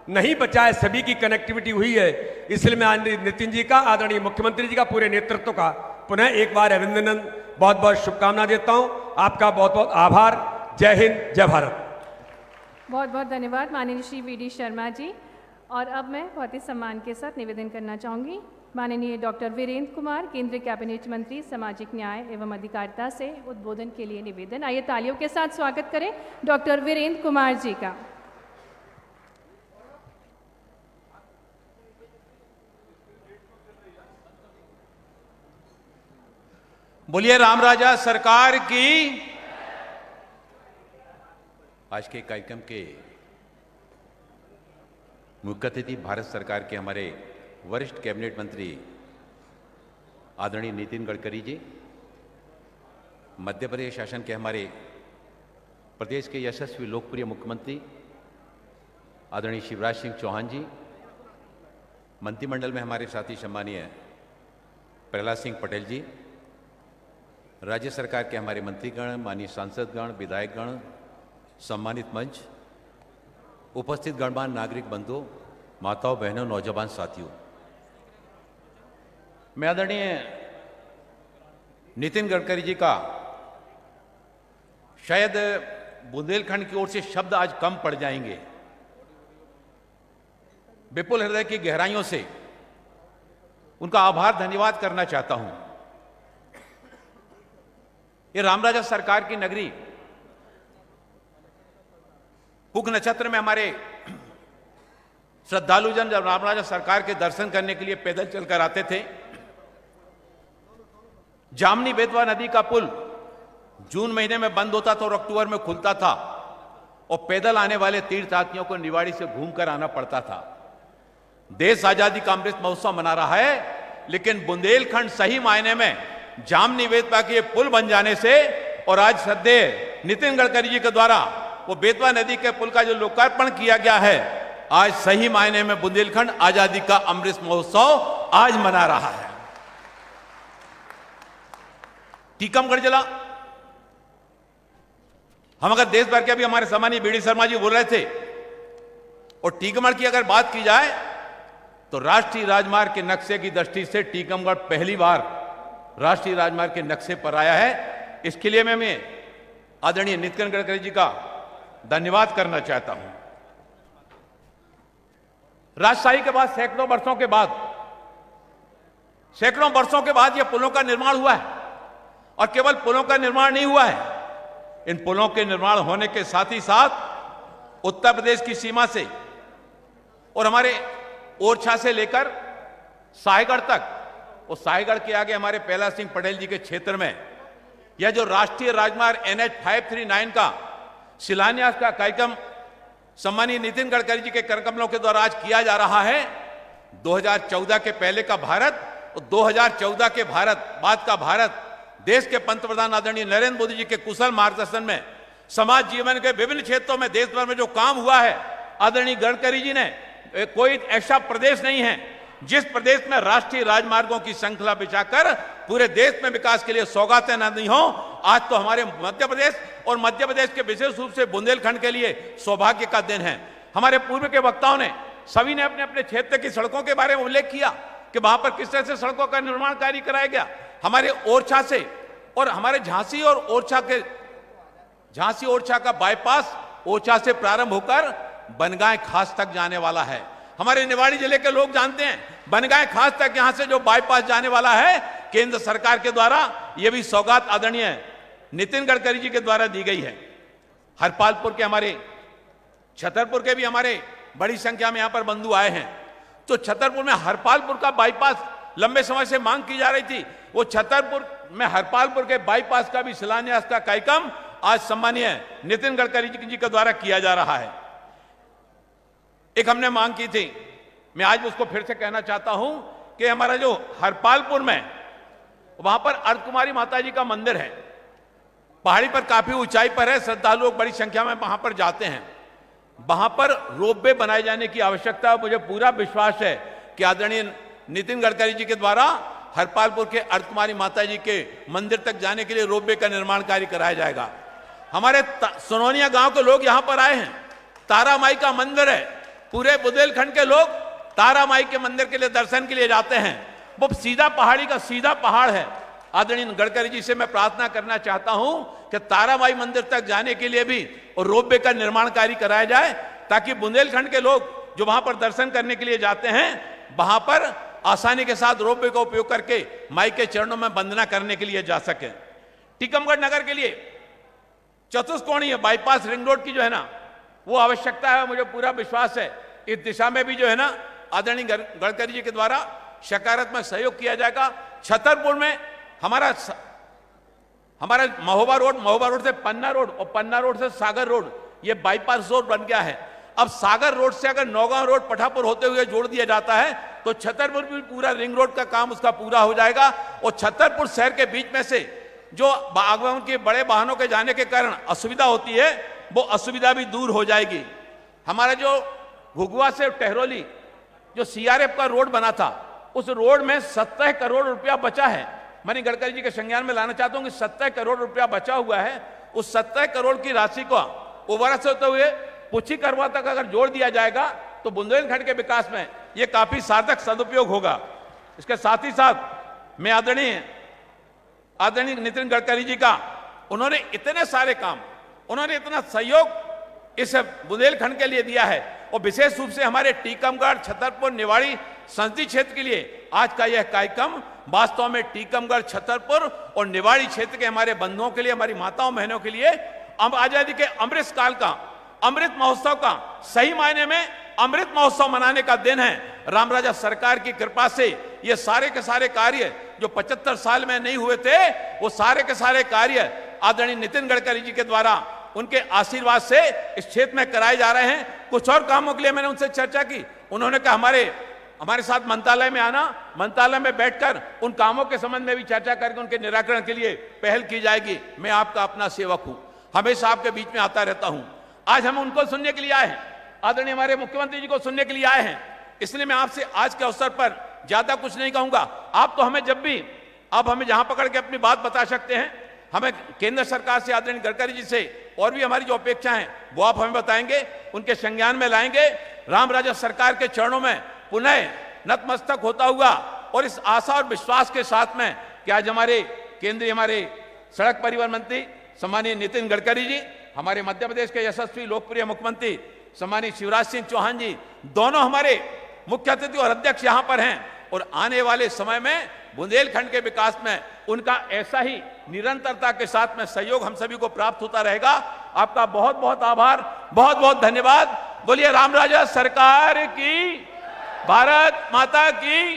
[SPEAKER 5] नहीं बचा है, सभी की कनेक्टिविटी हुई है। इसलिए मैं आदरणीय नितिन जी का, आदरणीय मुख्यमंत्री जी का, पूरे नेतृत्व का पुनः एक बार अभिनंदन, बहुत बहुत शुभकामना देता हूं। आपका बहुत बहुत आभार। जय हिंद, जय भारत।
[SPEAKER 1] बहुत बहुत धन्यवाद माननीय श्री वी.डी. शर्मा जी। और अब मैं बहुत ही सम्मान के साथ निवेदन करना चाहूँगी माननीय डॉक्टर वीरेंद्र कुमार, केंद्रीय कैबिनेट मंत्री, सामाजिक न्याय एवं अधिकारिता से उद्बोधन के लिए निवेदन। आइए तालियों के साथ स्वागत करें डॉक्टर वीरेंद्र कुमार जी का।
[SPEAKER 6] बोलिए राम राजा सरकार की। आज के कार्यक्रम के मुख्य अतिथि भारत सरकार के हमारे वरिष्ठ कैबिनेट मंत्री आदरणीय नितिन गडकरी जी, मध्य प्रदेश शासन के हमारे प्रदेश के यशस्वी लोकप्रिय मुख्यमंत्री आदरणीय शिवराज सिंह चौहान जी, मंत्रिमंडल में हमारे साथी सम्मानीय प्रहलाद सिंह पटेल जी, राज्य सरकार के हमारे मंत्रीगण, माननीय सांसदगण, विधायकगण, सम्मानित मंच, उपस्थित गणमान्य नागरिक बंधुओं, माताओं, बहनों, नौजवान साथियों, मैं आदरणीय नितिन गडकरी जी का शायद बुंदेलखंड की ओर से शब्द आज कम पड़ जाएंगे। विपुल हृदय की गहराइयों से उनका आभार धन्यवाद करना चाहता हूं। ये रामराजा सरकार की नगरी पुख नक्षत्र में हमारे श्रद्धालुजन जब रामराजा सरकार के दर्शन करने के लिए पैदल चलकर आते थे, जामनी बेतवा नदी का पुल जून महीने में बंद होता था और अक्टूबर में खुलता था, और पैदल आने वाले तीर्थयात्रियों को निवाड़ी से घूमकर आना पड़ता था। देश आजादी का अमृत महोत्सव मना रहा है, लेकिन बुंदेलखंड सही मायने में जामनी बेतवा के पुल बन जाने से और आज श्रद्धेय नितिन गडकरी जी के द्वारा वो बेतवा नदी के पुल का जो लोकार्पण किया गया है, आज सही मायने में बुंदेलखंड आजादी का अमृत महोत्सव आज मना रहा है। टीकमगढ़ जिला, हम अगर देश भर के अभी हमारे सम्मानीय वी.डी. शर्मा जी बोल रहे थे, और टीकमगढ़ की अगर बात की जाए तो राष्ट्रीय राजमार्ग के नक्शे की दृष्टि से टीकमगढ़ पहली बार राष्ट्रीय राजमार्ग के नक्शे पर आया है। इसके लिए मैं आदरणीय नितिन गडकरी जी का धन्यवाद करना चाहता हूं। राजशाही के बाद सैकड़ों वर्षों के बाद यह पुलों का निर्माण हुआ है, और केवल पुलों का निर्माण नहीं हुआ है, इन पुलों के निर्माण होने के साथ ही साथ उत्तर प्रदेश की सीमा से और हमारे ओरछा से लेकर साहेगढ़ तक, और साहेगढ़ के आगे हमारे प्रहलाद सिंह पटेल जी के क्षेत्र में यह जो राष्ट्रीय राजमार्ग NH 539 का शिलान्यास का कार्यक्रम सम्मानीय नितिन गडकरी जी के करकमलों के द्वारा आज किया जा रहा है। 2014 के पहले का भारत और 2014 के बाद का भारत, देश के पंतप्रधान आदरणीय नरेंद्र मोदी जी के कुशल मार्गदर्शन में समाज जीवन के विभिन्न क्षेत्रों में देश भर में जो काम हुआ है, आदरणीय गडकरी जी ने, कोई ऐसा प्रदेश नहीं है जिस प्रदेश में राष्ट्रीय राजमार्गों की श्रृंखला बिछाकर पूरे देश में विकास के लिए सौगातें न दी हों। आज तो हमारे मध्य प्रदेश और मध्य प्रदेश के विशेष रूप से बुंदेलखंड के लिए सौभाग्य का दिन है। हमारे पूर्व के वक्ताओं ने सभी ने अपने अपने क्षेत्र की सड़कों के बारे में उल्लेख किया कि वहां पर किस तरह से सड़कों का निर्माण कार्य कराया गया। हमारे ओरछा से और हमारे झांसी ओरछा का बाईपास ओरछा से प्रारंभ होकर बनगांव खास तक जाने वाला है। हमारे निवाड़ी जिले के लोग जानते हैं, बनगांव खास तक यहां से जो बाईपास जाने वाला है, केंद्र सरकार के द्वारा यह भी सौगात आदरणीय नितिन गडकरी जी के द्वारा दी गई है। हरपालपुर के हमारे छतरपुर के भी हमारे बड़ी संख्या में यहां पर बंधु आए हैं। तो छतरपुर में हरपालपुर का बाईपास लंबे समय से मांग की जा रही थी, वो छतरपुर में हरपालपुर के बाईपास का भी शिलान्यास का कार्यक्रम आज सम्मानीय नितिन गडकरी जी के द्वारा किया जा रहा है। एक हमने मांग की थी, मैं आज उसको फिर से कहना चाहता हूं कि हमारा जो हरपालपुर में वहां पर अर्धकुमारी माता जी का मंदिर है, पहाड़ी पर काफी ऊंचाई पर है, श्रद्धालु लोग बड़ी संख्या में वहां पर जाते हैं। वहां पर रोपवे बनाए जाने की आवश्यकता है। मुझे पूरा विश्वास है कि आदरणीय नितिन गडकरी जी के द्वारा हरपालपुर के अर्धकुमारी माता जी के मंदिर तक जाने के लिए रोपवे का निर्माण कार्य कराया जाएगा। हमारे सोनोनिया गांव के लोग यहां पर आए हैं, तारा माई का मंदिर है, पूरे बुंदेलखंड के लोग तारा माई के मंदिर के लिए दर्शन के लिए जाते हैं। वो सीधा पहाड़ी का सीधा पहाड़ है। आदरणीय गडकरी जी से मैं प्रार्थना करना चाहता हूं कि तारा माई मंदिर तक जाने के लिए भी और रोपवे का निर्माण कार्य कराया जाए, ताकि बुंदेलखंड के लोग जो वहां पर दर्शन करने के लिए जाते हैं वहां पर आसानी के साथ रोपवे का उपयोग करके माई के चरणों में वंदना करने के लिए जा सके। टीकमगढ़ नगर के लिए चतुष्कोणीय बाईपास रिंग रोड की जो है ना वो आवश्यकता है। मुझे पूरा विश्वास है इस दिशा में भी जो है ना आदरणीय गडकरी जी के द्वारा सकारात्मक सहयोग किया जाएगा। छतरपुर में हमारा महोबा रोड से पन्ना रोड और पन्ना रोड से सागर रोड, ये बाईपास रोड बन गया है। अब सागर रोड से अगर नौगांव रोड पठापुर होते हुए जोड़ दिया जाता है तो छतरपुर भी पूरा रिंग रोड का काम उसका पूरा हो जाएगा। और छतरपुर शहर के बीच में से जो आगमन के बड़े वाहनों के जाने के कारण असुविधा होती है वो असुविधा भी दूर हो जाएगी। हमारा जो घुघुआ से टहरोली जो सीआरएफ का रोड बना था उस रोड में 17 करोड़ रुपया बचा है। मैंने गडकरी जी के संज्ञान में लाना चाहता हूं कि 17 करोड़ रुपया बचा हुआ है। उस 17 करोड़ की राशि को ओवरा से होते हुए पुछी करवा तक अगर जोड़ दिया जाएगा तो बुंदेलखंड के विकास में यह काफी सार्थक सदुपयोग होगा। इसके साथ ही साथ मैं आदरणीय नितिन गडकरी जी का, उन्होंने इतने सारे काम, उन्होंने इतना सहयोग इस बुंदेलखंड के लिए दिया है और विशेष रूप से हमारे टीकमगढ़, छतरपुर, निवाड़ी संसदीय क्षेत्र के लिए आज का यह कार्यक्रम वास्तव में टीकमगढ़, छतरपुर और निवाड़ी क्षेत्र के हमारे बंधुओं के लिए, हमारी माताओं बहनों के लिए आजादी के अमृत काल का, अमृत महोत्सव का, सही मायने में अमृत महोत्सव मनाने का दिन है। रामराजा सरकार की कृपा से ये सारे के सारे कार्य जो 75 साल में नहीं हुए थे वो सारे के सारे कार्य आदरणीय नितिन गडकरी जी के द्वारा उनके आशीर्वाद से इस क्षेत्र में कराए जा रहे हैं। कुछ और कामों के लिए मैंने उनसे चर्चा की, उन्होंने कहा हमारे साथ मंत्रालय में आना, मंत्रालय में बैठकर उन कामों के संबंध में भी चर्चा करके उनके निराकरण के लिए पहल की जाएगी। मैं आपका अपना सेवक हूं, हमेशा आपके बीच में आता रहता हूं। आज हम उनको सुनने के लिए आए हैं, आदरणीय हमारे मुख्यमंत्री जी को सुनने के लिए आए हैं। इसलिए मैं आपसे आज के अवसर पर ज्यादा कुछ नहीं कहूंगा। आप तो हमें जब भी आप हमें जहां पकड़ के अपनी बात बता सकते हैं। हमें केंद्र सरकार से, आदरणीय गडकरी जी से और भी हमारी जो अपेक्षा है वो आप हमें बताएंगे, उनके संज्ञान में लाएंगे। रामराजा सरकार के चरणों में पुनः नतमस्तक होता हुआ और इस आशा और विश्वास के साथ में कि आज हमारे सड़क परिवहन मंत्री सम्मानीय नितिन गडकरी जी, हमारे मध्य प्रदेश के यशस्वी लोकप्रिय मुख्यमंत्री सम्मानीय शिवराज सिंह चौहान जी, दोनों हमारे मुख्य अतिथि और अध्यक्ष यहां पर हैं और आने वाले समय में बुंदेलखंड के विकास में उनका ऐसा ही निरंतरता के साथ में सहयोग हम सभी को प्राप्त होता रहेगा। आपका बहुत बहुत आभार, बहुत बहुत धन्यवाद। बोलिए रामराजा सरकार की, भारत माता की।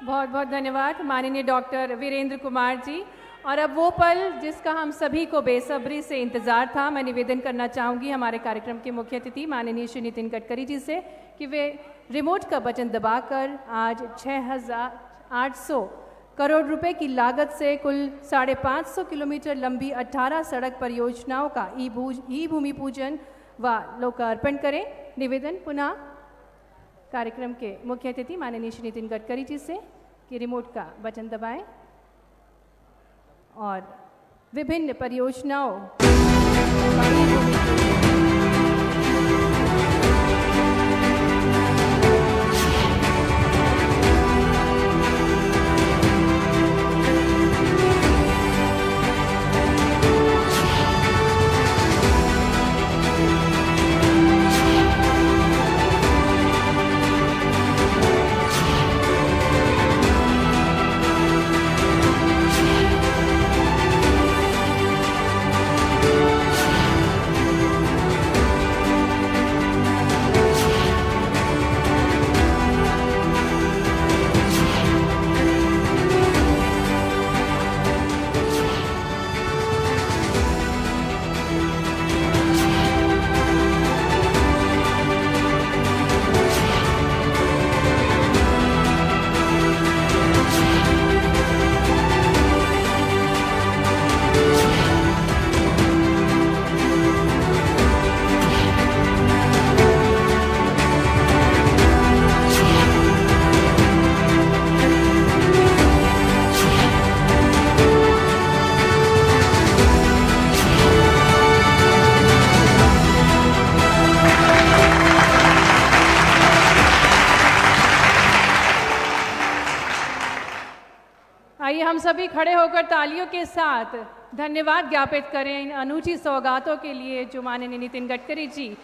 [SPEAKER 1] बहुत बहुत धन्यवाद माननीय डॉक्टर वीरेंद्र कुमार जी। और अब वो पल जिसका हम सभी को बेसब्री से इंतजार था, मैं निवेदन करना चाहूँगी हमारे कार्यक्रम के मुख्य अतिथि माननीय श्री नितिन गडकरी जी से कि वे रिमोट का बटन दबाकर आज 6,800 करोड़ रुपए की लागत से कुल 550 किलोमीटर लंबी 18 सड़क परियोजनाओं का ई भूमि पूजन व लोकार्पण करें। निवेदन पुनः कार्यक्रम के मुख्य अतिथि माननीय श्री नितिन गडकरी जी से कि रिमोट का बटन दबाएं और विभिन्न परियोजनाओं सभी खड़े होकर तालियों के साथ धन्यवाद ज्ञापित करें इन अनूठी सौगातों के लिए जो माननीय नितिन गडकरी जी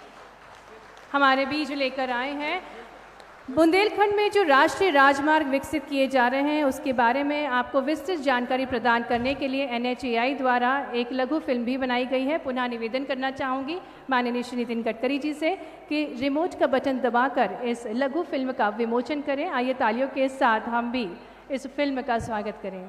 [SPEAKER 1] हमारे बीच लेकर आए हैं। बुंदेलखंड में जो राष्ट्रीय राजमार्ग विकसित किए जा रहे हैं उसके बारे में आपको विस्तृत जानकारी प्रदान करने के लिए NHAI द्वारा एक लघु फिल्म भी बनाई गई है। पुनः निवेदन करना चाहूँगी माननीय श्री नितिन गडकरी जी से कि रिमोट का बटन दबाकर इस लघु फिल्म का विमोचन करें। आइए तालियों के साथ हम भी इस फिल्म का स्वागत करें।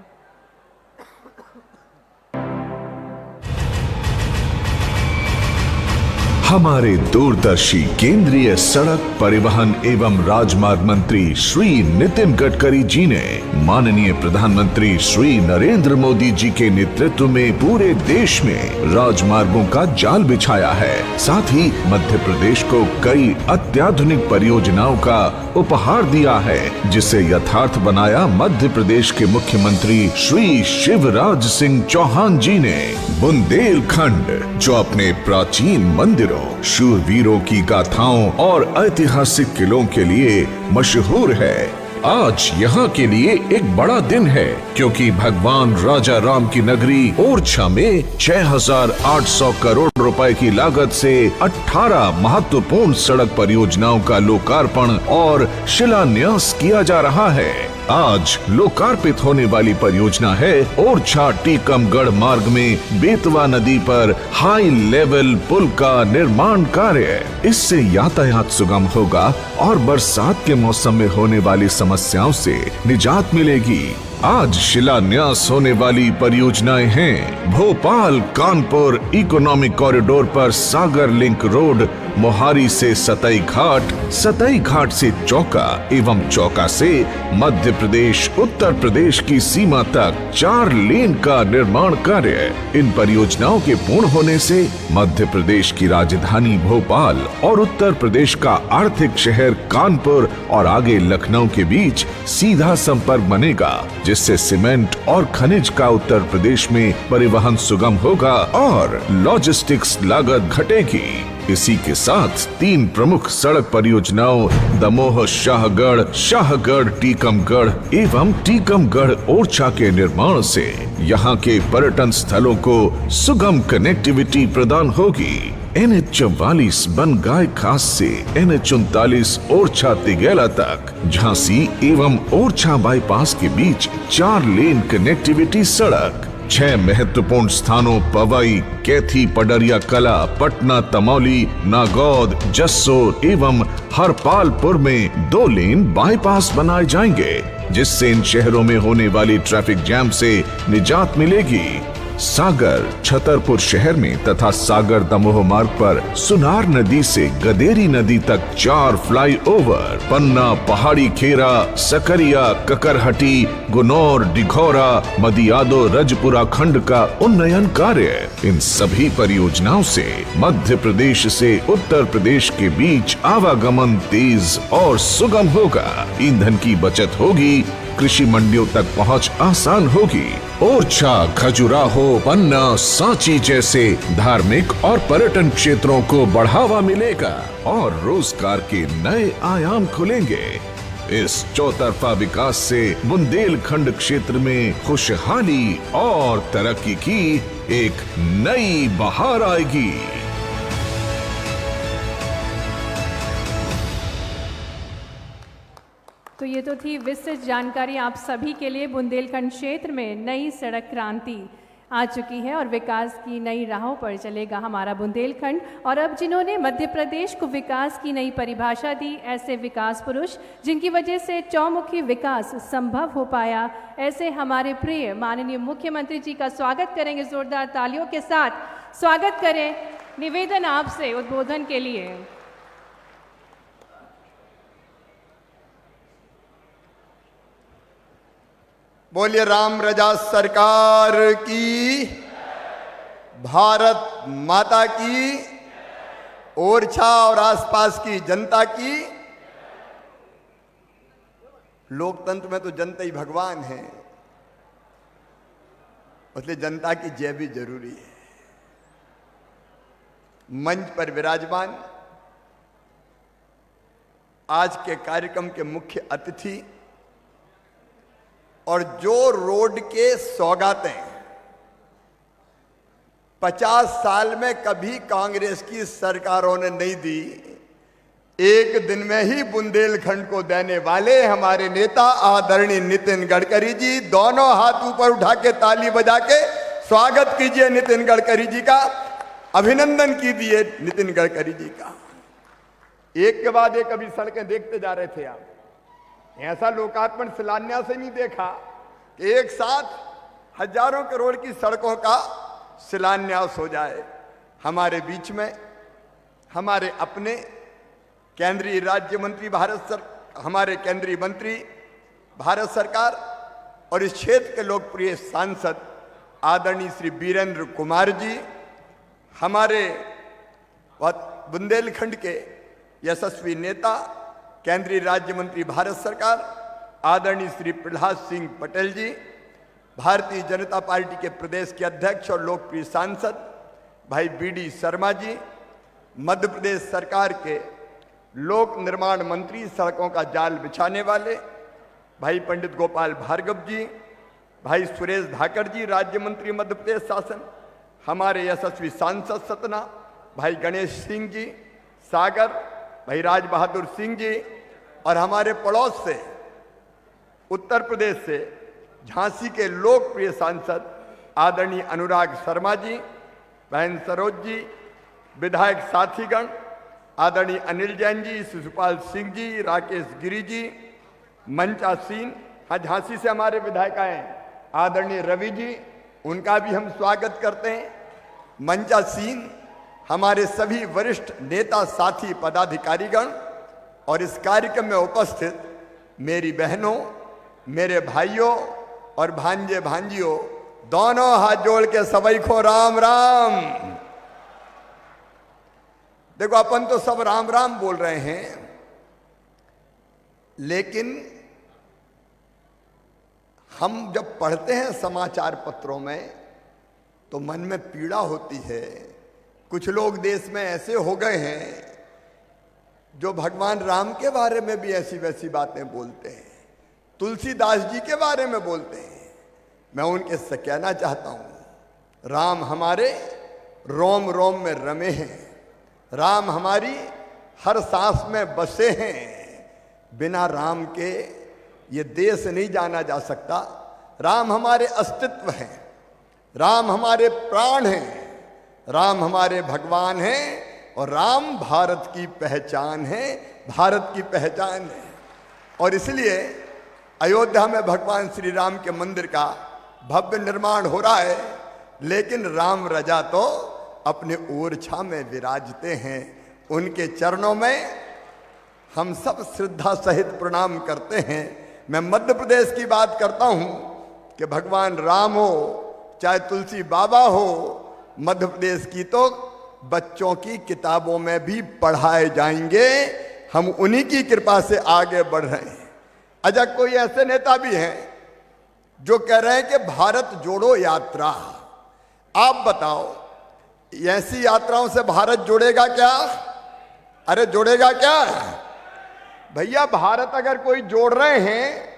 [SPEAKER 7] हमारे दूरदर्शी केंद्रीय सड़क परिवहन एवं राजमार्ग मंत्री श्री नितिन गडकरी जी ने माननीय प्रधानमंत्री श्री नरेंद्र मोदी जी के नेतृत्व में पूरे देश में राजमार्गों का जाल बिछाया है। साथ ही मध्य प्रदेश को कई अत्याधुनिक परियोजनाओं का उपहार दिया है, जिसे यथार्थ बनाया मध्य प्रदेश के मुख्यमंत्री श्री शिवराज सिंह चौहान जी ने। बुंदेलखंड जो अपने प्राचीन मंदिरों, शूरवीरों की गाथाओं और ऐतिहासिक किलों के लिए मशहूर है, आज यहाँ के लिए एक बड़ा दिन है, क्योंकि भगवान राजा राम की नगरी ओरछा में 6,800 करोड़ रुपए की लागत से 18 महत्वपूर्ण सड़क परियोजनाओं का लोकार्पण और शिलान्यास किया जा रहा है। आज लोकार्पित होने वाली परियोजना है ओरछा टीकमगढ़ मार्ग में बेतवा नदी पर हाई लेवल पुल का निर्माण कार्य। इससे यातायात सुगम होगा और बरसात के मौसम में होने वाली समस्याओं से निजात मिलेगी। आज शिलान्यास होने वाली परियोजनाएं हैं भोपाल कानपुर इकोनॉमिक कॉरिडोर पर सागर लिंक रोड, मोहारी से सतई घाट से चौका एवं चौका से मध्य प्रदेश उत्तर प्रदेश की सीमा तक 4 लेन का निर्माण कार्य। इन परियोजनाओं के पूर्ण होने से मध्य प्रदेश की राजधानी भोपाल और उत्तर प्रदेश का आर्थिक शहर कानपुर और आगे लखनऊ के बीच सीधा संपर्क बनेगा, जिससे सीमेंट और खनिज का उत्तर प्रदेश में परिवहन सुगम होगा और लॉजिस्टिक्स लागत घटेगी। इसी के साथ 3 प्रमुख सड़क परियोजनाओं दमोह शाहगढ़ टीकमगढ़ एवं टीकमगढ़ ओरछा के निर्माण से यहाँ के पर्यटन स्थलों को सुगम कनेक्टिविटी प्रदान होगी। NH44 बनगाय खास से NH39 ओरछा तिगेला तक झांसी एवं ओरछा बाईपास के बीच 4 लेन कनेक्टिविटी सड़क। 6 महत्वपूर्ण स्थानों पवई, कैथी, पडरिया कला, पटना, तमौली, नागौद, जस्सो एवं हरपालपुर में 2 लेन बाईपास बनाए जाएंगे, जिससे इन शहरों में होने वाली ट्रैफिक जैम से निजात मिलेगी। सागर छतरपुर शहर में तथा सागर दमोह मार्ग पर सुनार नदी से गदेरी नदी तक 4 फ्लाईओवर, पन्ना, पहाड़ी खेरा, सकरिया, ककरहटी, गुनौर, डिघौरा, मदियादो, रजपुरा खंड का उन्नयन कार्य। इन सभी परियोजनाओं से मध्य प्रदेश से उत्तर प्रदेश के बीच आवागमन तेज और सुगम होगा, ईंधन की बचत होगी, कृषि मंडियों तक पहुंच आसान होगी। ओरछा, खजुराहो, पन्ना, सांची जैसे धार्मिक और पर्यटन क्षेत्रों को बढ़ावा मिलेगा और रोजगार के नए आयाम खुलेंगे। इस चौतरफा विकास से बुंदेलखंड क्षेत्र में खुशहाली और तरक्की की एक नई बहार आएगी।
[SPEAKER 1] तो ये तो थी विस्तृत जानकारी आप सभी के लिए। बुंदेलखंड क्षेत्र में नई सड़क क्रांति आ चुकी है और विकास की नई राहों पर चलेगा हमारा बुंदेलखंड। और अब जिन्होंने मध्य प्रदेश को विकास की नई परिभाषा दी, ऐसे विकास पुरुष जिनकी वजह से चौमुखी विकास संभव हो पाया, ऐसे हमारे प्रिय माननीय मुख्यमंत्री जी का स्वागत करेंगे जोरदार तालियों के साथ। स्वागत करें, निवेदन आपसे उद्बोधन के लिए।
[SPEAKER 8] बोलिए राम रजा सरकार की, भारत माता की, ओरछा और आसपास की जनता की। लोकतंत्र में तो जनता ही भगवान है, इसलिए जनता की जय भी जरूरी है। मंच पर विराजमान आज के कार्यक्रम के मुख्य अतिथि और जो रोड के सौगातें 50 साल में कभी कांग्रेस की सरकारों ने नहीं दी, एक दिन में ही बुंदेलखंड को देने वाले हमारे नेता आदरणीय नितिन गडकरी जी, दोनों हाथ ऊपर उठा के ताली बजा के स्वागत कीजिए नितिन गडकरी जी का, अभिनंदन कीजिए नितिन गडकरी जी का। एक के बाद एक अभी सड़कें देखते जा रहे थे आप, ऐसा लोकार्पण शिलान्यास से नहीं देखा कि एक साथ हजारों करोड़ की सड़कों का शिलान्यास हो जाए। हमारे बीच में हमारे अपने केंद्रीय राज्य मंत्री हमारे केंद्रीय मंत्री भारत सरकार और इस क्षेत्र के लोकप्रिय सांसद आदरणीय श्री वीरेंद्र कुमार जी, हमारे बुंदेलखंड के यशस्वी नेता केंद्रीय राज्य मंत्री भारत सरकार आदरणीय श्री प्रहलाद सिंह पटेल जी, भारतीय जनता पार्टी के प्रदेश के अध्यक्ष और लोकप्रिय सांसद भाई बीडी शर्मा जी, मध्य प्रदेश सरकार के लोक निर्माण मंत्री सड़कों का जाल बिछाने वाले भाई पंडित गोपाल भार्गव जी, भाई सुरेश धाकर जी, राज्य मंत्री मध्य प्रदेश शासन, हमारे यशस्वी सांसद सतना भाई गणेश सिंह जी सागर, भाई राज बहादुर सिंह जी, और हमारे पड़ोस से उत्तर प्रदेश से झांसी के लोकप्रिय सांसद आदरणीय अनुराग शर्मा जी, बहन सरोज जी, विधायक साथीगण आदरणीय अनिल जैन जी, शिशुपाल सिंह जी, राकेश गिरी जी, मंचा सीन, हाँ झांसी से हमारे विधायक आए आदरणीय रवि जी, उनका भी हम स्वागत करते हैं। मंचा सीन, हमारे सभी वरिष्ठ नेता साथी पदाधिकारीगण और इस कार्यक्रम में उपस्थित मेरी बहनों, मेरे भाइयों और भांजे भांजियों, दोनों हाथ जोड़ के सभी को राम राम। देखो अपन तो सब राम राम बोल रहे हैं, लेकिन हम जब पढ़ते हैं समाचार पत्रों में तो मन में पीड़ा होती है। कुछ लोग देश में ऐसे हो गए हैं जो भगवान राम के बारे में भी ऐसी वैसी बातें बोलते हैं, तुलसीदास जी के बारे में बोलते हैं। मैं उनके से कहना चाहता हूं, राम हमारे रोम रोम में रमे हैं, राम हमारी हर सांस में बसे हैं। बिना राम के ये देश नहीं जाना जा सकता। राम हमारे अस्तित्व हैं, राम हमारे प्राण हैं, राम हमारे भगवान हैं और राम भारत की पहचान है, भारत की पहचान है। और इसलिए अयोध्या में भगवान श्री राम के मंदिर का भव्य निर्माण हो रहा है, लेकिन राम रजा तो अपने ओरछा में विराजते हैं। उनके चरणों में हम सब श्रद्धा सहित प्रणाम करते हैं। मैं मध्य प्रदेश की बात करता हूं कि भगवान राम हो चाहे तुलसी बाबा हो, मध्य प्रदेश की तो बच्चों की किताबों में भी पढ़ाए जाएंगे। हम उन्हीं की कृपा से आगे बढ़ रहे हैं। अच्छा, कोई ऐसे नेता भी हैं जो कह रहे हैं कि भारत जोड़ो यात्रा। आप बताओ, ऐसी यात्राओं से भारत जुड़ेगा क्या? अरे जुड़ेगा क्या भैया? भारत अगर कोई जोड़ रहे हैं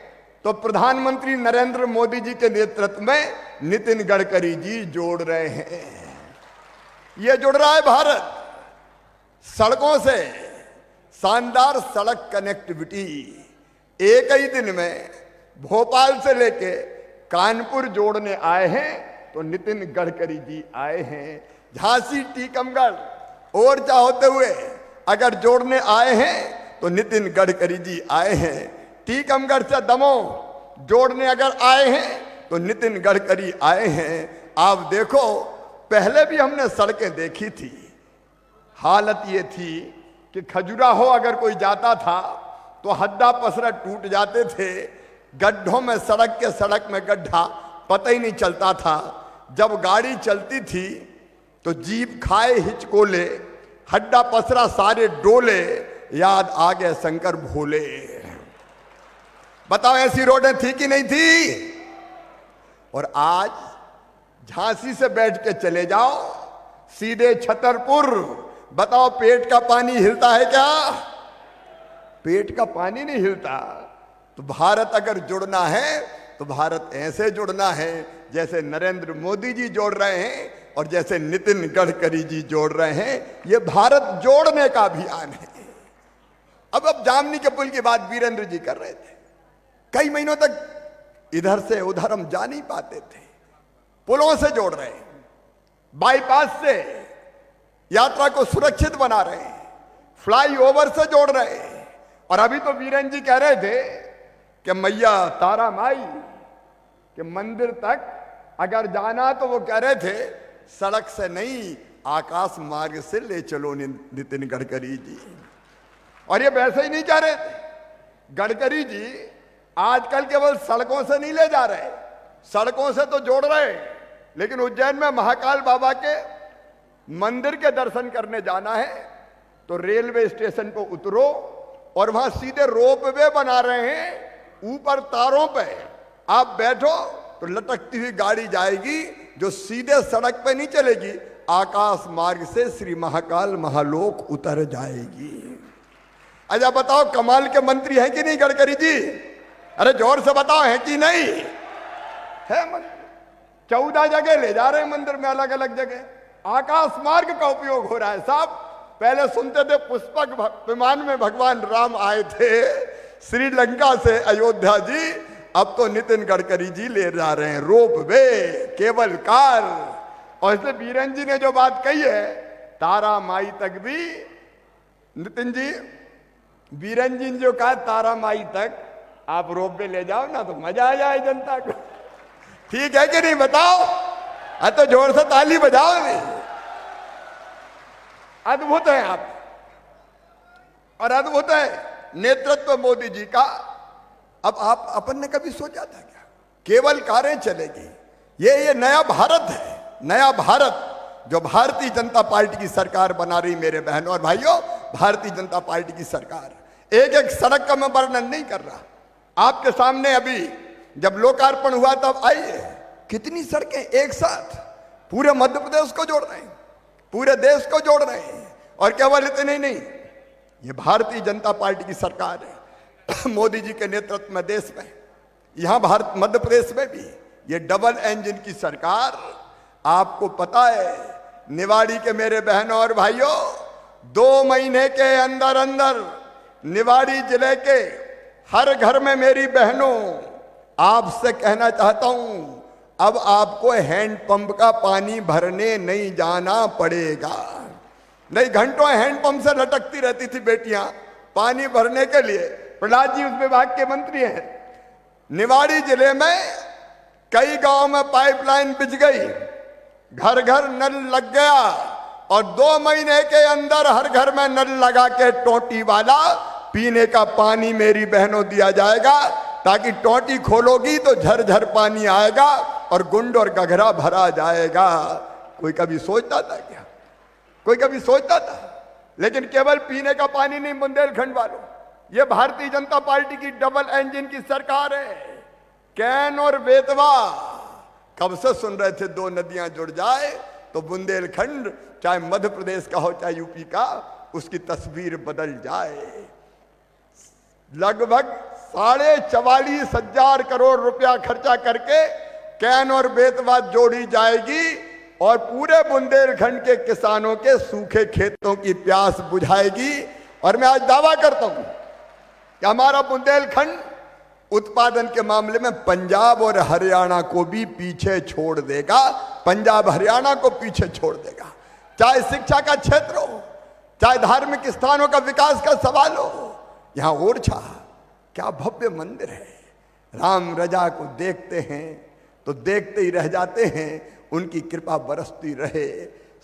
[SPEAKER 8] तो प्रधानमंत्री नरेंद्र मोदी जी के नेतृत्व में नितिन गडकरी जी जोड़ रहे हैं। ये जुड़ रहा है भारत सड़कों से। शानदार सड़क कनेक्टिविटी, एक ही दिन में भोपाल से लेके कानपुर जोड़ने आए हैं तो नितिन गडकरी जी आए हैं। झांसी टीकमगढ़ ओरछा होते हुए अगर जोड़ने आए हैं तो नितिन गडकरी जी आए हैं। टीकमगढ़ से दमोह जोड़ने अगर आए हैं तो नितिन गडकरी आए हैं। आप देखो, पहले भी हमने सड़कें देखी थी। हालत ये थी कि खजुराहो अगर कोई जाता था तो हद्दा पसरा टूट जाते थे। गड्ढों में सड़क में गड्ढा पता ही नहीं चलता था। जब गाड़ी चलती थी तो जीप खाए हिचकोले, हड्डा पसरा सारे डोले, याद आ गए शंकर भोले। बताओ ऐसी रोडें थी कि नहीं थी? और आज झांसी से बैठ के चले जाओ सीधे छतरपुर, बताओ पेट का पानी हिलता है क्या? पेट का पानी नहीं हिलता। तो भारत अगर जुड़ना है तो भारत ऐसे जुड़ना है जैसे नरेंद्र मोदी जी जोड़ रहे हैं और जैसे नितिन गडकरी जी जोड़ रहे हैं। ये भारत जोड़ने का अभियान है। अब जामनी के पुल की बात वीरेंद्र जी कर रहे थे। कई महीनों तक इधर से उधर हम जा नहीं पाते थे, पुलों से जोड़ रहे हैं, बाईपास से यात्रा को सुरक्षित बना रहे हैं, फ्लाईओवर से जोड़ रहे हैं। और अभी तो वीरेंद्र जी कह रहे थे कि मैया तारा माई के मंदिर तक अगर जाना तो वो कह रहे थे सड़क से नहीं आकाश मार्ग से ले चलो नितिन गडकरी जी। और ये वैसे ही नहीं कह रहे थे। गडकरी जी आजकल केवल सड़कों से नहीं ले जा रहे, सड़कों से तो जोड़ रहे, लेकिन उज्जैन में महाकाल बाबा के मंदिर के दर्शन करने जाना है तो रेलवे स्टेशन पर उतरो और वहां सीधे रोपवे बना रहे हैं। ऊपर तारों पे आप बैठो तो लटकती हुई गाड़ी जाएगी जो सीधे सड़क पे नहीं चलेगी, आकाश मार्ग से श्री महाकाल महालोक उतर जाएगी। अच्छा बताओ, कमाल के मंत्री हैं कि नहीं गडकरी जी? अरे जोर से बताओ, है कि नहीं है? मंत्री 14 जगह ले जा रहे हैं मंदिर में, अलग अलग जगह आकाश मार्ग का उपयोग हो रहा है। साहब पहले सुनते थे पुष्पक विमान में भगवान राम आए थे श्रीलंका से अयोध्या जी, अब तो नितिन गडकरी जी ले जा रहे हैं रोप वे, केबल कार। और इसलिए बीरेन जी ने जो बात कही है तारा माई तक भी, नितिन जी बीरेन जी ने जो कहा तारा माई तक आप रोप वे ले जाओ ना तो मजा आ जाए जनता को। ठीक है कि नहीं बताओ? तो जोर से ताली बजाओ। नहीं अद्भुत है आप, और अद्भुत है नेतृत्व मोदी जी का। अब आप अपन ने कभी सोचा था क्या केवल कारें चलेगी? ये नया भारत है, नया भारत जो भारतीय जनता पार्टी की सरकार बना रही। मेरे बहनों और भाइयों, भारतीय जनता पार्टी की सरकार एक एक सड़क का मैं वर्णन नहीं कर रहा, आपके सामने अभी जब लोकार्पण हुआ तब आइए कितनी सड़कें एक साथ पूरे मध्य प्रदेश को जोड़ रहे हैं, पूरे देश को जोड़ रहे हैं। और केवल इतने नहीं, ये भारतीय जनता पार्टी की सरकार है मोदी जी के नेतृत्व में देश में, यहां भारत मध्य प्रदेश में भी ये डबल इंजन की सरकार। आपको पता है निवाड़ी के मेरे बहनों और भाइयों, 2 महीने के अंदर अंदर निवाड़ी जिले के हर घर में मेरी बहनों आपसे कहना चाहता हूं, अब आपको हैंडपंप का पानी भरने नहीं जाना पड़ेगा। नहीं घंटों हैंडपंप से लटकती रहती थी बेटियां पानी भरने के लिए। प्रहलाद जी उस विभाग के मंत्री हैं। निवाड़ी जिले में कई गांव में पाइपलाइन बिछ गई, घर घर नल लग गया, और 2 महीने के अंदर हर घर में नल लगा के टोटी वाला पीने का पानी मेरी बहनों दिया जाएगा, ताकि टोटी खोलोगी तो झरझर पानी आएगा और गुंड और गघरा भरा जाएगा। कोई कभी सोचता था क्या? कोई कभी सोचता था? लेकिन केवल पीने का पानी नहीं बुंदेलखंड वालों, ये भारतीय जनता पार्टी की डबल इंजन की सरकार है। कैन और बेतवा कब से सुन रहे थे 2 नदियां जुड़ जाए तो बुंदेलखंड, चाहे मध्य प्रदेश का हो चाहे यूपी का, उसकी तस्वीर बदल जाए। लगभग 44,500 करोड़ रुपया खर्चा करके कैन और बेतवा जोड़ी जाएगी और पूरे बुंदेलखंड के किसानों के सूखे खेतों की प्यास बुझाएगी। और मैं आज दावा करता हूं कि हमारा बुंदेलखंड उत्पादन के मामले में पंजाब और हरियाणा को भी पीछे छोड़ देगा, पंजाब हरियाणा को पीछे छोड़ देगा। चाहे शिक्षा का क्षेत्र हो, चाहे धार्मिक स्थानों का विकास का सवाल हो। यहां ओरछा क्या भव्य मंदिर है, राम रजा को देखते हैं तो देखते ही रह जाते हैं, उनकी कृपा बरसती रहे।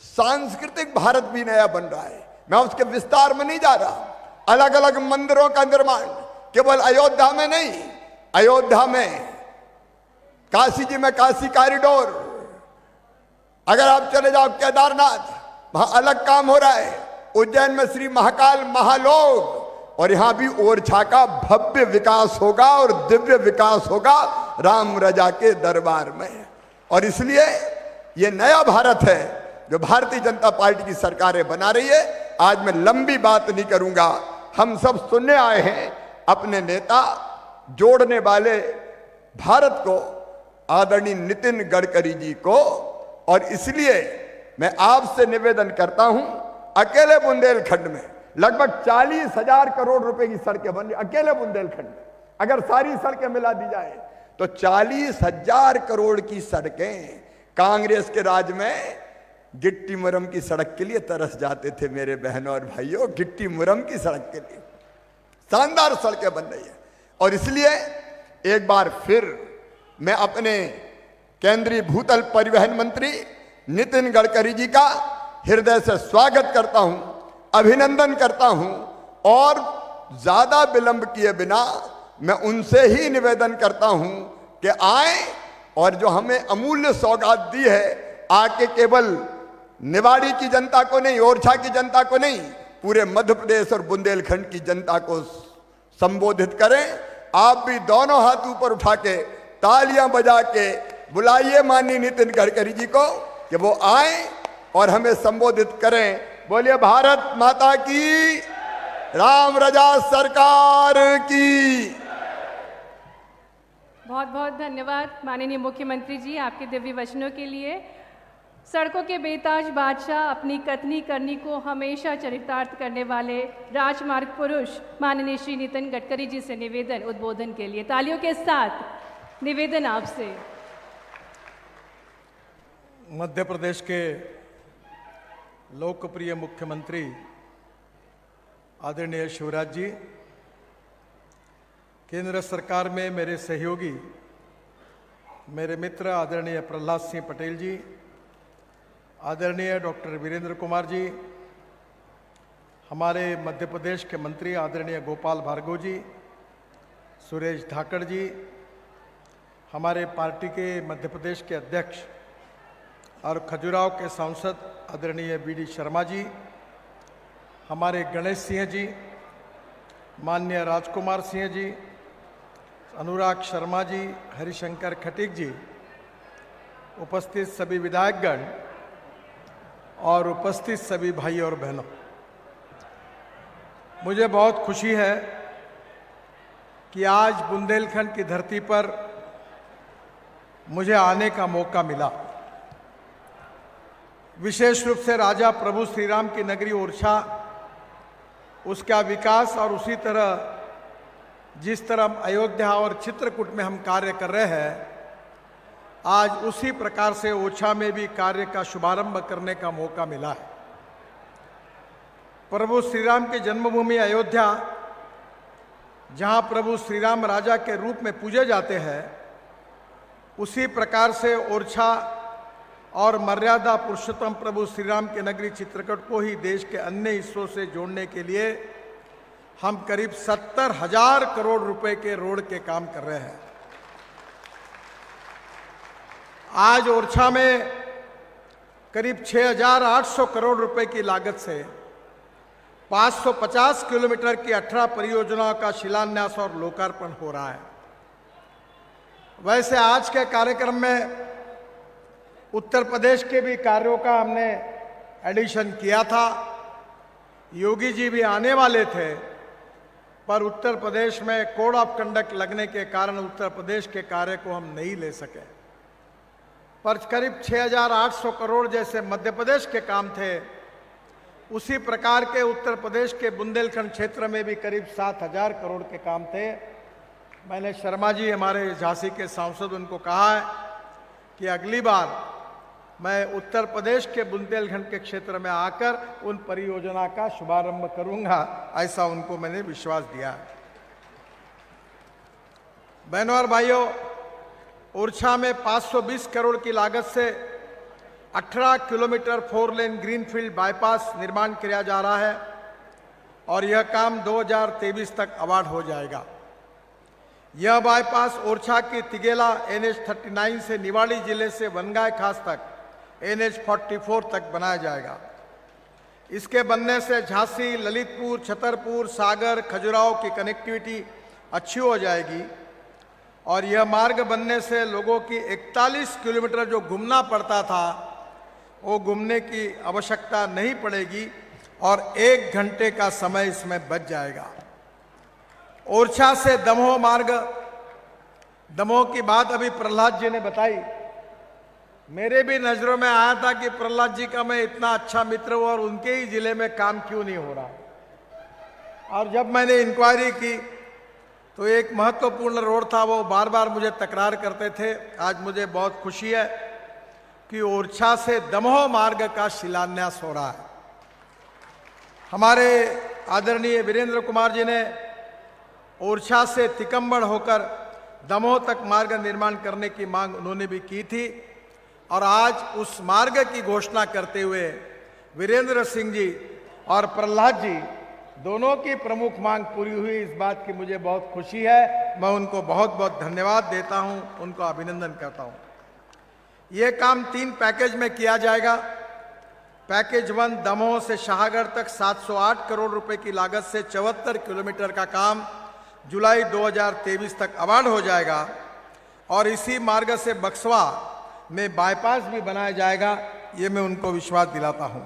[SPEAKER 8] सांस्कृतिक भारत भी नया बन रहा है, मैं उसके विस्तार में नहीं जा रहा। अलग अलग मंदिरों का निर्माण केवल अयोध्या में नहीं, अयोध्या में काशी जी में काशी कॉरिडोर, अगर आप चले जाओ केदारनाथ वहां अलग काम हो रहा है, उज्जैन में श्री महाकाल महालोक, और यहां भी ओरछा का भव्य विकास होगा और दिव्य विकास होगा राम रजा के दरबार में। और इसलिए ये नया भारत है जो भारतीय जनता पार्टी की सरकारें बना रही है। आज मैं लंबी बात नहीं करूंगा, हम सब सुनने आए हैं अपने नेता, जोड़ने वाले, भारत को, आदरणीय नितिन गडकरी जी को। और इसलिए मैं आपसे निवेदन करता हूं, अकेले बुंदेलखंड में लगभग 40,000 करोड़ रुपए की सड़कें बन रही, अकेले बुंदेलखंड में अगर सारी सड़कें मिला दी जाए तो 40,000 करोड़ की सड़कें। कांग्रेस के राज में गिट्टी मुरम की सड़क के लिए तरस जाते थे मेरे बहनों और भाइयों, गिट्टी मुरम की सड़क के लिए शानदार सड़कें बन रही है। और इसलिए एक बार फिर मैं अपने केंद्रीय भूतल परिवहन मंत्री नितिन गडकरी जी का हृदय से स्वागत करता हूं, अभिनंदन करता हूं। और ज्यादा विलंब किए बिना मैं उनसे ही निवेदन करता हूं कि आए और जो हमें अमूल्य सौगात दी है, आके केवल निवाड़ी की जनता को नहीं, ओरछा की जनता को नहीं, पूरे मध्य प्रदेश और बुंदेलखंड की जनता को संबोधित करें। आप भी दोनों हाथ ऊपर उठा के तालियां बजा के बुलाइए माननीय नितिन गडकरी जी को कि वो आए और हमें संबोधित करें। बोलिए भारत माता की, राम रजा सरकार की।
[SPEAKER 1] बहुत बहुत धन्यवाद माननीय मुख्यमंत्री जी आपके दिव्य वचनों के लिए। सड़कों के बेताज बादशाह, अपनी कथनी करनी को हमेशा चरितार्थ करने वाले राजमार्ग पुरुष माननीय श्री नितिन गडकरी जी से निवेदन उद्बोधन के लिए तालियों के साथ निवेदन आपसे।
[SPEAKER 9] मध्य प्रदेश के लोकप्रिय मुख्यमंत्री आदरणीय शिवराज जी, केंद्र सरकार में मेरे सहयोगी, मेरे मित्र आदरणीय प्रहलाद सिंह पटेल जी, आदरणीय डॉक्टर वीरेंद्र कुमार जी, हमारे मध्य प्रदेश के मंत्री आदरणीय गोपाल भार्गव जी, सुरेश धाकड़ जी, हमारे पार्टी के मध्य प्रदेश के अध्यक्ष और खजुराहो के सांसद आदरणीय बीडी शर्मा जी, हमारे गणेश सिंह जी, माननीय राजकुमार सिंह जी, अनुराग शर्मा जी, हरिशंकर खटीक जी, उपस्थित सभी विधायकगण और उपस्थित सभी भाई और बहनों, मुझे बहुत खुशी है कि आज बुंदेलखंड की धरती पर मुझे आने का मौका मिला। विशेष रूप से राजा प्रभु श्री राम की नगरी ओरछा, उसका विकास और उसी तरह जिस तरह अयोध्या और चित्रकूट में हम कार्य कर रहे हैं, आज उसी प्रकार से ओरछा में भी कार्य का शुभारंभ करने का मौका मिला है। प्रभु श्री राम की जन्मभूमि अयोध्या, जहां प्रभु श्री राम राजा के रूप में पूजे जाते हैं, उसी प्रकार से ओरछा और मर्यादा पुरुषोत्तम प्रभु श्री राम की नगरी चित्रकूट को ही देश के अन्य हिस्सों से जोड़ने के लिए हम करीब 70,000 करोड़ रुपए के रोड के काम कर रहे हैं। आज ओरछा में करीब 6,800 करोड़ रुपए की लागत से 550 किलोमीटर की 18 परियोजनाओं का शिलान्यास और लोकार्पण हो रहा है। वैसे आज के कार्यक्रम में उत्तर प्रदेश के भी कार्यों का हमने एडिशन किया था। योगी जी भी आने वाले थे, पर उत्तर प्रदेश में कोड ऑफ कंडक्ट लगने के कारण उत्तर प्रदेश के कार्य को हम नहीं ले सके। पर करीब 6,800 करोड़ जैसे मध्य प्रदेश के काम थे, उसी प्रकार के उत्तर प्रदेश के बुंदेलखंड क्षेत्र में भी करीब 7,000 करोड़ के काम थे। मैंने शर्मा जी, हमारे झांसी के सांसद, उनको कहा है कि अगली बार मैं उत्तर प्रदेश के बुंदेलखंड के क्षेत्र में आकर उन परियोजना का शुभारंभ करूंगा, ऐसा उनको मैंने विश्वास दिया है। बहनों और भाइयों, ओरछा में 520 करोड़ की लागत से 18 किलोमीटर 4 लेन ग्रीनफील्ड बाईपास निर्माण किया जा रहा है और यह काम 2023 तक अवार्ड हो जाएगा। यह बाईपास ओरछा की तिगेला NH 39 से निवाड़ी जिले से वनगाय खास तक NH 44 तक बनाया जाएगा। इसके बनने से झांसी, ललितपुर, छतरपुर, सागर, खजुराहो की कनेक्टिविटी अच्छी हो जाएगी और यह मार्ग बनने से लोगों की 41 किलोमीटर जो घूमना पड़ता था, वो घूमने की आवश्यकता नहीं पड़ेगी और 1 घंटे का समय इसमें बच जाएगा। ओरछा से दमोह मार्ग दमोह की बात अभी प्रहलाद जी ने बताई। मेरे भी नजरों में आया था कि प्रहलाद जी का मैं इतना अच्छा मित्र हूं और उनके ही जिले में काम क्यों नहीं हो रहा। और जब मैंने इंक्वायरी की तो एक महत्वपूर्ण रोड था, वो बार बार मुझे तकरार करते थे। आज मुझे बहुत खुशी है कि ओरछा से दमोह मार्ग का शिलान्यास हो रहा है। हमारे आदरणीय वीरेंद्र कुमार जी ने ओरछा से तिकम्बड़ होकर दमोह तक मार्ग निर्माण करने की मांग उन्होंने भी की थी और आज उस मार्ग की घोषणा करते हुए वीरेंद्र सिंह जी और प्रहलाद जी दोनों की प्रमुख मांग पूरी हुई। इस बात की मुझे बहुत खुशी है। मैं उनको बहुत बहुत धन्यवाद देता हूं, उनको अभिनंदन करता हूं। ये काम 3 पैकेज में किया जाएगा। पैकेज 1 दमोह से शाहगढ़ तक 708 करोड़ रुपए की लागत से 74 किलोमीटर का काम जुलाई 2023 तक अवार्ड हो जाएगा और इसी मार्ग से बक्सवा में बाईपास भी बनाया जाएगा, ये मैं उनको विश्वास दिलाता हूं।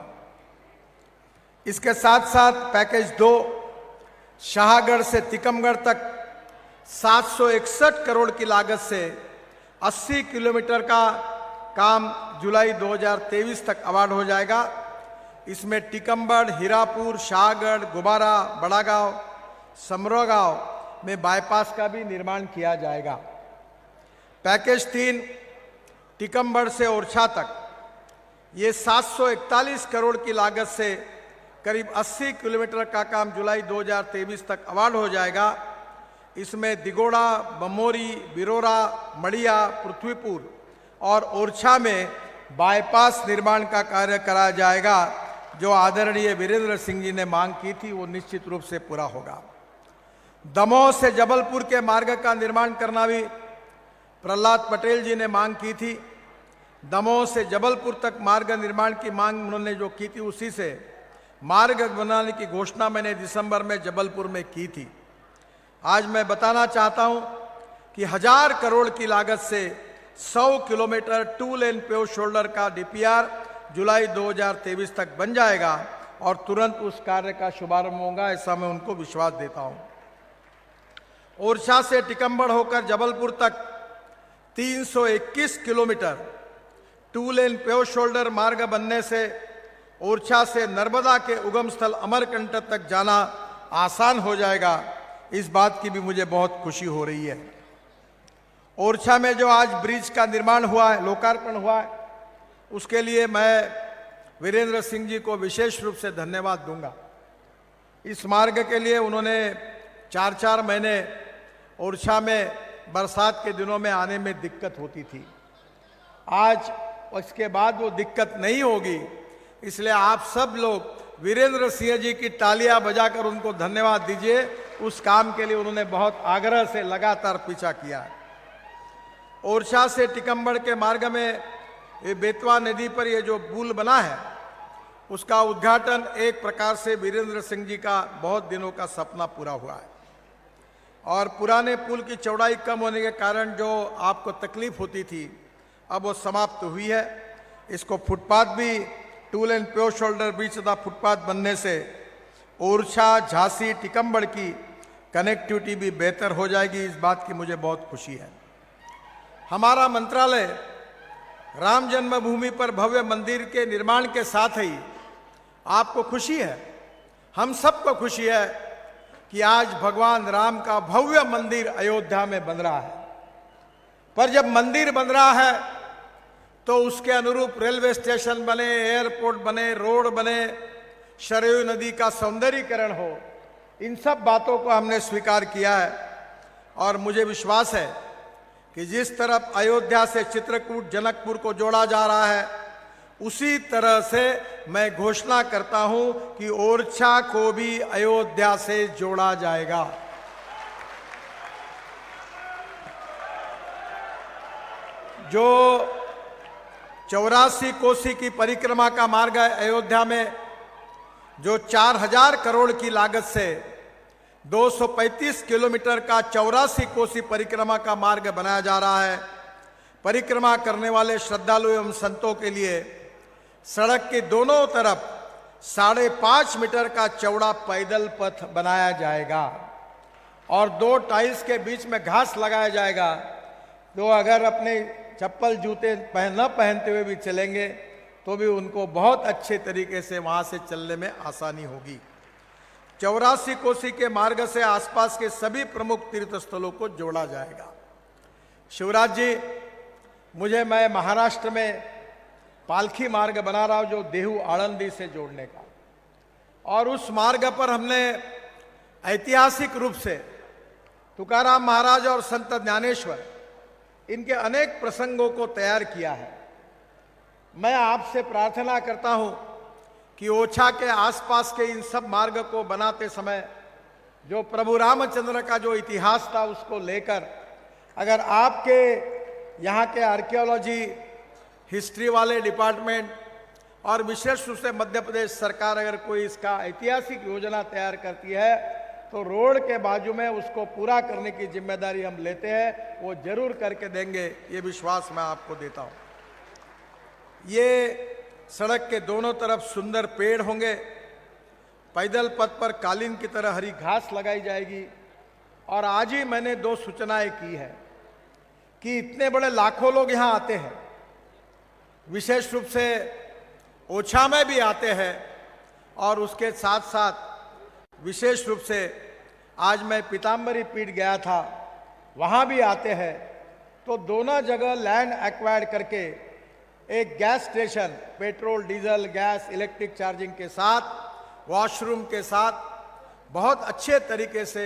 [SPEAKER 9] इसके साथ साथ पैकेज 2 शाहगढ़ से तिकमगढ़ तक 761 करोड़ की लागत से 80 किलोमीटर का काम जुलाई 2023 तक अवार्ड हो जाएगा। इसमें टिकमगढ़, हीरापुर, शाहगढ़, गुबारा, बड़ागांव, समरोगांव में बाईपास का भी निर्माण किया जाएगा। पैकेज 3 टिकमगढ़ से ओरछा तक ये 741 करोड़ की लागत से करीब 80 किलोमीटर का काम जुलाई 2023 तक अवार्ड हो जाएगा। इसमें दिगोड़ा, बमोरी, बिरोरा, मड़िया, पृथ्वीपुर और ओरछा में बाईपास निर्माण का कार्य कराया जाएगा। जो आदरणीय वीरेंद्र सिंह जी ने मांग की थी वो निश्चित रूप से पूरा होगा। दमोह से जबलपुर के मार्ग का निर्माण करना भी प्रहलाद पटेल जी ने मांग की थी। दमोह से जबलपुर तक मार्ग निर्माण की मांग उन्होंने जो की थी उसी से मार्ग बनाने की घोषणा मैंने दिसंबर में जबलपुर में की थी। आज मैं बताना चाहता हूं कि 1000 करोड़ की लागत से 100 किलोमीटर 2 लेन पेव शोल्डर का डीपीआर जुलाई 2023 तक बन जाएगा और तुरंत उस कार्य का शुभारंभ होगा, ऐसा मैं उनको विश्वास देता हूं। ओरछा से टिकमगढ़ होकर जबलपुर तक 321 किलोमीटर 2 लेन पेव शोल्डर मार्ग बनने से ओरछा से नर्मदा के उगम स्थल अमरकंटक तक जाना आसान हो जाएगा। इस बात की भी मुझे बहुत खुशी हो रही है। ओरछा में जो आज ब्रिज का निर्माण हुआ है, लोकार्पण हुआ है, उसके लिए मैं वीरेंद्र सिंह जी को विशेष रूप से धन्यवाद दूंगा। इस मार्ग के लिए उन्होंने 4-4 महीने ओरछा में बरसात के दिनों में आने में दिक्कत होती थी। आज इसके बाद वो दिक्कत नहीं होगी, इसलिए आप सब लोग वीरेंद्र सिंह जी की तालियां बजाकर उनको धन्यवाद दीजिए। उस काम के लिए उन्होंने बहुत आग्रह से लगातार पीछा किया है। ओरछा से टिकमगढ़ के मार्ग में ये बेतवा नदी पर ये जो पुल बना है उसका उद्घाटन एक प्रकार से वीरेंद्र सिंह जी का बहुत दिनों का सपना पूरा हुआ है। और पुराने पुल की चौड़ाई कम होने के कारण जो आपको तकलीफ होती थी अब वो समाप्त हुई है। इसको फुटपाथ भी 2 लेन पेव शोल्डर ब्रिज तथा फुटपाथ बनने से ओरछा, झांसी, टिकमगढ़ की कनेक्टिविटी भी बेहतर हो जाएगी। इस बात की मुझे बहुत खुशी है। हमारा मंत्रालय राम जन्मभूमि पर भव्य मंदिर के निर्माण के साथ ही आपको खुशी है, हम सबको खुशी है कि आज भगवान राम का भव्य मंदिर अयोध्या में बन रहा है। पर जब मंदिर बन रहा है तो उसके अनुरूप रेलवे स्टेशन बने, एयरपोर्ट बने, रोड बने, सरयू नदी का सौंदर्यीकरण हो, इन सब बातों को हमने स्वीकार किया है। और मुझे विश्वास है कि जिस तरफ अयोध्या से चित्रकूट, जनकपुर को जोड़ा जा रहा है उसी तरह से मैं घोषणा करता हूं कि ओरछा को भी अयोध्या से जोड़ा जाएगा। जो 84 कोसी की परिक्रमा का मार्ग है अयोध्या में, जो 4000 करोड़ की लागत से 235 किलोमीटर का 84 कोसी परिक्रमा का मार्ग बनाया जा रहा है। परिक्रमा करने वाले श्रद्धालु एवं संतों के लिए सड़क के दोनों तरफ 5.5 मीटर का चौड़ा पैदल पथ बनाया जाएगा और 2 टाइल्स के बीच में घास लगाया जाएगा जो अगर अपने चप्पल जूते न पहनते हुए भी चलेंगे तो भी उनको बहुत अच्छे तरीके से वहां से चलने में आसानी होगी। 84 कोसी के मार्ग से आसपास के सभी प्रमुख तीर्थ स्थलों को जोड़ा जाएगा। शिवराज जी, मैं महाराष्ट्र में पालखी मार्ग बना रहा हूं जो देहू आळंदी से जोड़ने का, और उस मार्ग पर हमने ऐतिहासिक रूप से तुकाराम महाराज और संत ज्ञानेश्वर इनके अनेक प्रसंगों को तैयार किया है। मैं आपसे प्रार्थना करता हूं कि ओछा के आसपास के इन सब मार्ग को बनाते समय जो प्रभु रामचंद्र का जो इतिहास था उसको लेकर, अगर आपके यहाँ के आर्कियोलॉजी हिस्ट्री वाले डिपार्टमेंट और विशेष रूप से मध्य प्रदेश सरकार अगर कोई इसका ऐतिहासिक योजना तैयार करती है तो रोड के बाजू में उसको पूरा करने की जिम्मेदारी हम लेते हैं, वो जरूर करके देंगे, ये विश्वास मैं आपको देता हूँ। ये सड़क के दोनों तरफ सुंदर पेड़ होंगे, पैदल पथ पर कालीन की तरह हरी घास लगाई जाएगी। और आज ही मैंने 2 सूचनाएं की है कि इतने बड़े लाखों लोग यहाँ आते हैं, विशेष रूप से ओछा में भी आते हैं, और उसके साथ साथ विशेष रूप से आज मैं पीताम्बरी पीठ गया था, वहाँ भी आते हैं। तो दोनों जगह लैंड एक्वायर्ड करके एक gas station, petrol, diesel, gas, electric charging के साथ, वॉशरूम के साथ बहुत अच्छे तरीके से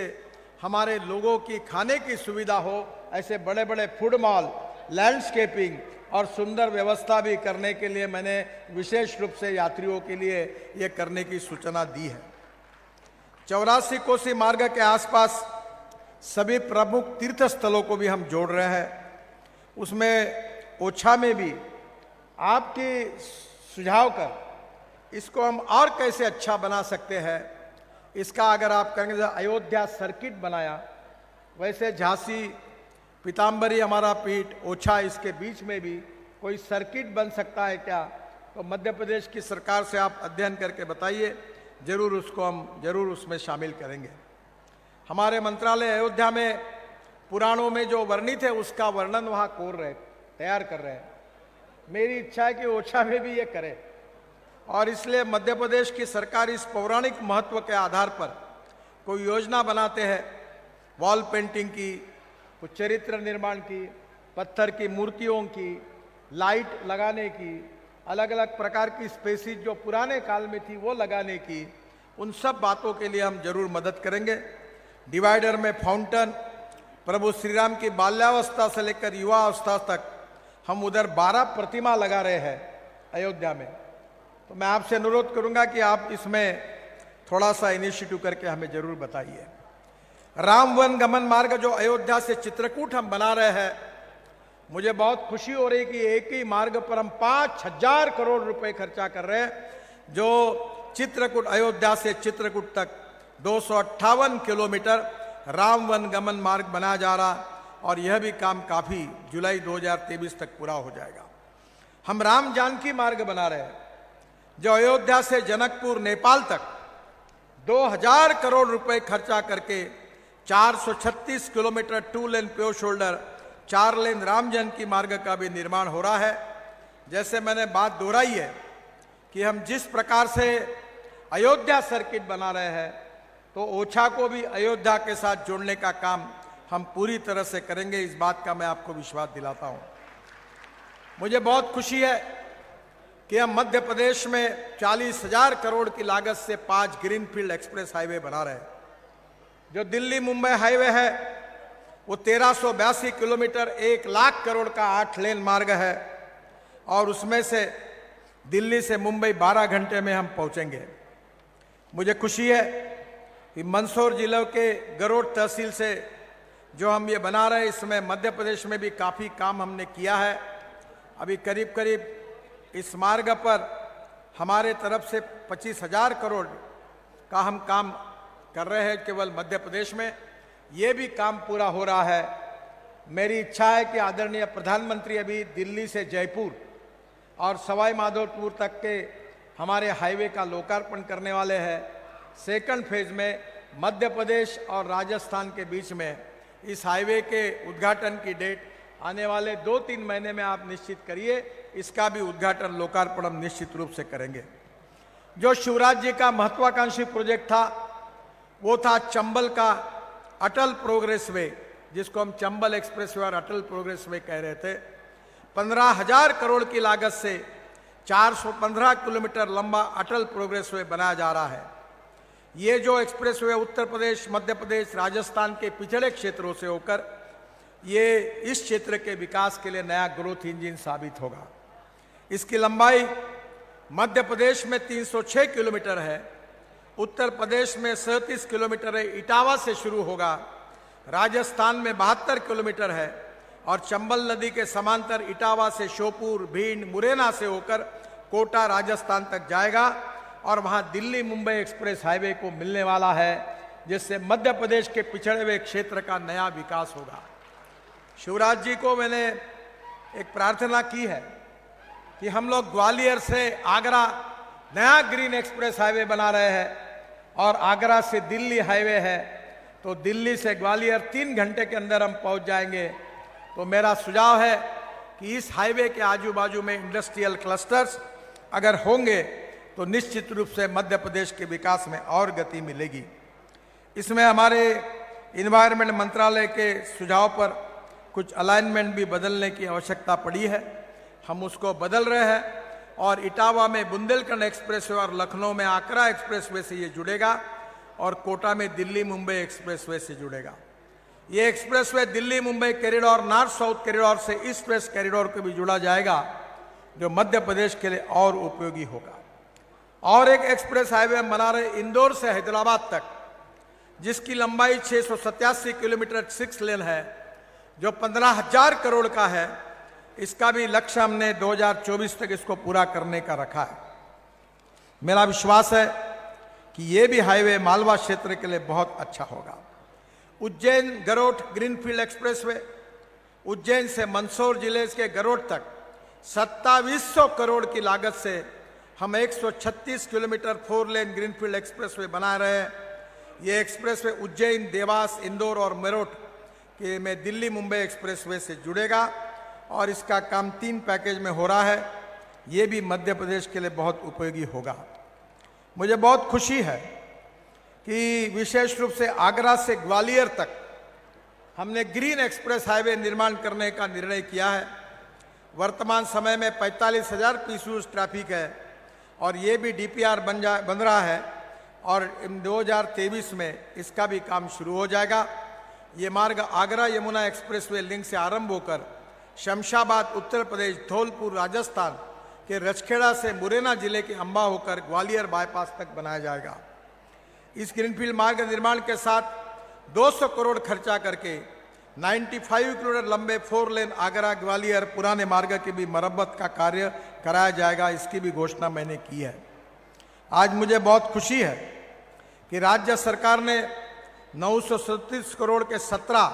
[SPEAKER 9] हमारे लोगों की खाने की सुविधा हो, ऐसे बड़े बड़े फूड मॉल, लैंडस्केपिंग और सुंदर व्यवस्था भी करने के लिए मैंने विशेष रूप से यात्रियों के लिए ये करने की सूचना दी है। 84 कोसी मार्ग के आसपास सभी प्रमुख तीर्थ स्थलों को भी हम जोड़ रहे हैं। उसमें ओछा में भी आपके सुझाव कर इसको हम और कैसे अच्छा बना सकते हैं, इसका अगर आप कहेंगे अयोध्या सर्किट बनाया, वैसे झांसी, पीताम्बरी हमारा पीठ, ओछा, इसके बीच में भी कोई सर्किट बन सकता है क्या? तो मध्य प्रदेश की सरकार से आप अध्ययन करके बताइए, जरूर उसको हम जरूर उसमें शामिल करेंगे। हमारे मंत्रालय अयोध्या में पुराणों में जो वर्णित है उसका वर्णन वहाँ तैयार कर रहे हैं। मेरी इच्छा है कि ओछा में भी ये करे, और इसलिए मध्य प्रदेश की सरकार इस पौराणिक महत्व के आधार पर कोई योजना बनाते हैं, वॉल पेंटिंग की, कुछ चरित्र निर्माण की, पत्थर की मूर्तियों की, लाइट लगाने की, अलग अलग प्रकार की स्पेसीज जो पुराने काल में थी वो लगाने की, उन सब बातों के लिए हम जरूर मदद करेंगे। डिवाइडर में फाउंटेन, प्रभु श्री राम की बाल्यावस्था से लेकर युवा अवस्था तक हम उधर 12 प्रतिमा लगा रहे हैं अयोध्या में। तो मैं आपसे अनुरोध करूंगा कि आप इसमें थोड़ा सा इनिशिएटिव करके हमें जरूर बताइए। राम वन गमन मार्ग जो अयोध्या से चित्रकूट हम बना रहे हैं, मुझे बहुत खुशी हो रही कि एक ही मार्ग पर हम 5000 करोड़ रुपए खर्चा कर रहे हैं, जो चित्रकूट, अयोध्या से चित्रकूट तक 258 किलोमीटर राम वन गमन मार्ग बनाया जा रहा, और यह भी काम काफी जुलाई 2023 तक पूरा हो जाएगा। हम राम जानकी मार्ग बना रहे हैं जो अयोध्या से जनकपुर, नेपाल तक 2000 करोड़ रुपए खर्चा करके 436 किलोमीटर 2 लेन प्योर शोल्डर 4 लेन राम जानकी मार्ग का भी निर्माण हो रहा है। जैसे मैंने बात दोहराई है कि हम जिस प्रकार से अयोध्या सर्किट बना रहे हैं, तो ओछा को भी अयोध्या के साथ जोड़ने का काम हम पूरी तरह से करेंगे, इस बात का मैं आपको विश्वास दिलाता हूं। मुझे बहुत खुशी है कि हम मध्य प्रदेश में 40,000 करोड़ की लागत से 5 ग्रीनफील्ड एक्सप्रेस हाईवे बना रहे हैं। जो दिल्ली मुंबई हाईवे है वो 1382 किलोमीटर 1 लाख करोड़ का 8 लेन मार्ग है, और उसमें से दिल्ली से मुंबई 12 घंटे में हम पहुंचेंगे। मुझे खुशी है कि मंदसौर जिले के गरोड़ तहसील से जो हम ये बना रहे हैं, इसमें मध्य प्रदेश में भी काफ़ी काम हमने किया है। अभी करीब करीब इस मार्ग पर हमारे तरफ से 25,000 करोड़ का हम काम कर रहे हैं केवल मध्य प्रदेश में। ये भी काम पूरा हो रहा है। मेरी इच्छा है कि आदरणीय प्रधानमंत्री अभी दिल्ली से जयपुर और सवाई माधोपुर तक के हमारे हाईवे का लोकार्पण करने वाले हैं। सेकंड फेज में मध्य प्रदेश और राजस्थान के बीच में इस हाईवे के उद्घाटन की डेट आने वाले 2-3 महीने में आप निश्चित करिए, इसका भी उद्घाटन लोकार्पण हम निश्चित रूप से करेंगे। जो शिवराज जी का महत्वाकांक्षी प्रोजेक्ट था वो था चंबल का अटल प्रोग्रेस वे, जिसको हम चंबल एक्सप्रेस वे और अटल प्रोग्रेस वे कह रहे थे। 15,000 करोड़ की लागत से 415 किलोमीटर लंबा अटल प्रोग्रेस वे बनाया जा रहा है। ये जो एक्सप्रेस वे उत्तर प्रदेश, मध्य प्रदेश, राजस्थान के पिछड़े क्षेत्रों से होकर ये इस क्षेत्र के विकास के लिए नया ग्रोथ इंजन साबित होगा। इसकी लंबाई मध्य प्रदेश में 306 किलोमीटर है, उत्तर प्रदेश में 37 किलोमीटर है, इटावा से शुरू होगा, राजस्थान में 72 किलोमीटर है और चंबल नदी के समांतर इटावा से श्योपुर, भिंड, मुरैना से होकर कोटा, राजस्थान तक जाएगा और वहां दिल्ली मुंबई एक्सप्रेस हाईवे को मिलने वाला है, जिससे मध्य प्रदेश के पिछड़े हुए क्षेत्र का नया विकास होगा। शिवराज जी को मैंने एक प्रार्थना की है कि हम लोग ग्वालियर से आगरा नया ग्रीन एक्सप्रेस हाईवे बना रहे हैं और आगरा से दिल्ली हाईवे है, तो दिल्ली से ग्वालियर 3 घंटे के अंदर हम पहुंच जाएंगे। तो मेरा सुझाव है कि इस हाईवे के आजू बाजू में इंडस्ट्रियल क्लस्टर्स अगर होंगे तो निश्चित रूप से मध्य प्रदेश के विकास में और गति मिलेगी। इसमें हमारे इन्वायरमेंट मंत्रालय के सुझाव पर कुछ अलाइनमेंट भी बदलने की आवश्यकता पड़ी है, हम उसको बदल रहे हैं और इटावा में बुंदेलखंड एक्सप्रेसवे और लखनऊ में आगरा एक्सप्रेसवे से ये जुड़ेगा और कोटा में दिल्ली मुंबई एक्सप्रेसवे से जुड़ेगा। ये expressway Delhi Mumbai corridor, north south corridor से ईस्ट वेस्ट कॉरिडोर को भी जुड़ा जाएगा, जो मध्य प्रदेश के लिए और उपयोगी होगा। और एक एक्सप्रेस हाईवे हम बना रहे इंदौर से हैदराबाद तक, जिसकी लंबाई 687 किलोमीटर 6 लेन है, जो 15,000 करोड़ का है। इसका भी लक्ष्य हमने 2024 तक इसको पूरा करने का रखा है। मेरा विश्वास है कि ये भी हाईवे मालवा क्षेत्र के लिए बहुत अच्छा होगा। उज्जैन गरोठ ग्रीनफील्ड एक्सप्रेसवे, उज्जैन से मंदसौर जिले के गरोठ तक 2700 करोड़ की लागत से हम 136 किलोमीटर 4 लेन ग्रीनफील्ड एक्सप्रेसवे बना रहे हैं। ये एक्सप्रेसवे उज्जैन, देवास, इंदौर और मेरठ के में दिल्ली मुंबई एक्सप्रेसवे से जुड़ेगा और इसका काम 3 पैकेज में हो रहा है। ये भी मध्य प्रदेश के लिए बहुत उपयोगी होगा। मुझे बहुत खुशी है कि विशेष रूप से आगरा से ग्वालियर तक हमने ग्रीन एक्सप्रेस हाईवे निर्माण करने का निर्णय किया है। वर्तमान समय में 45,000 पीसीयूज ट्रैफिक है और ये भी डीपीआर बन रहा है और 2023 में इसका भी काम शुरू हो जाएगा। ये मार्ग आगरा यमुना एक्सप्रेसवे लिंक से आरंभ होकर शमशाबाद उत्तर प्रदेश, धौलपुर राजस्थान के रचखेड़ा से मुरैना जिले के अंबा होकर ग्वालियर बाईपास तक बनाया जाएगा। इस ग्रीनफील्ड मार्ग निर्माण के साथ 200 करोड़ खर्चा करके 95 किलोमीटर लंबे 4 लेन आगरा ग्वालियर पुराने मार्ग की भी मरम्मत का कार्य कराया जाएगा। इसकी भी घोषणा मैंने की है। आज मुझे बहुत खुशी है कि राज्य सरकार ने 937 करोड़ के 17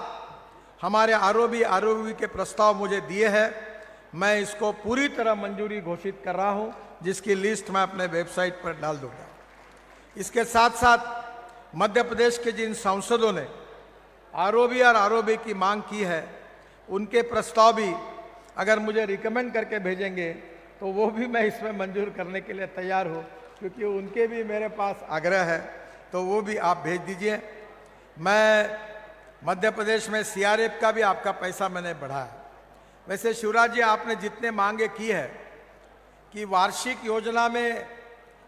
[SPEAKER 9] हमारे आरओबी के प्रस्ताव मुझे दिए हैं। मैं इसको पूरी तरह मंजूरी घोषित कर रहा हूं, जिसकी लिस्ट मैं अपने वेबसाइट पर डाल दूंगा। इसके साथ साथ मध्य प्रदेश के जिन सांसदों ने आरओबी की मांग की है, उनके प्रस्ताव भी अगर मुझे रिकमेंड करके भेजेंगे तो वो भी मैं इसमें मंजूर करने के लिए तैयार हूँ, क्योंकि उनके भी मेरे पास आग्रह है, तो वो भी आप भेज दीजिए। मैं मध्य प्रदेश में सीआरएफ का भी आपका पैसा मैंने बढ़ाया। वैसे शिवराज जी, आपने जितने मांगे की है कि वार्षिक योजना में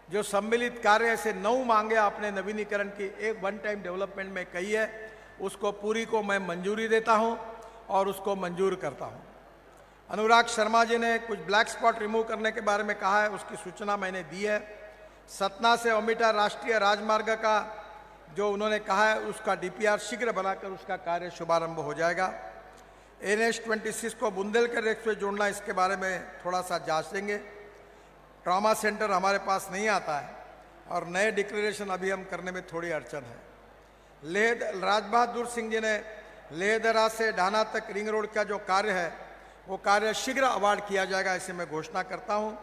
[SPEAKER 9] जो सम्मिलित कार्य, ऐसे 9 मांगे आपने नवीनीकरण की एक वन टाइम डेवलपमेंट में कही है, उसको पूरी को मैं मंजूरी देता हूं और उसको मंजूर करता हूं। अनुराग शर्मा जी ने कुछ ब्लैक स्पॉट रिमूव करने के बारे में कहा है, उसकी सूचना मैंने दी है। सतना से ओमिटा राष्ट्रीय राजमार्ग का जो उन्होंने कहा है, उसका डीपीआर शीघ्र बनाकर उसका कार्य शुभारंभ हो जाएगा। NH-26 को बुंदेलखंड एक्सप्रेस जोड़ना, इसके बारे में थोड़ा सा जांचेंगे। ट्रॉमा सेंटर हमारे पास नहीं आता है और नए डिक्लेरेशन अभी हम करने में थोड़ी अड़चन है। राज बहादुर सिंह जी ने लेहदरा से ढाना तक रिंग रोड का जो कार्य है, वो कार्य शीघ्र अवार्ड किया जाएगा, ऐसे मैं घोषणा करता हूँ।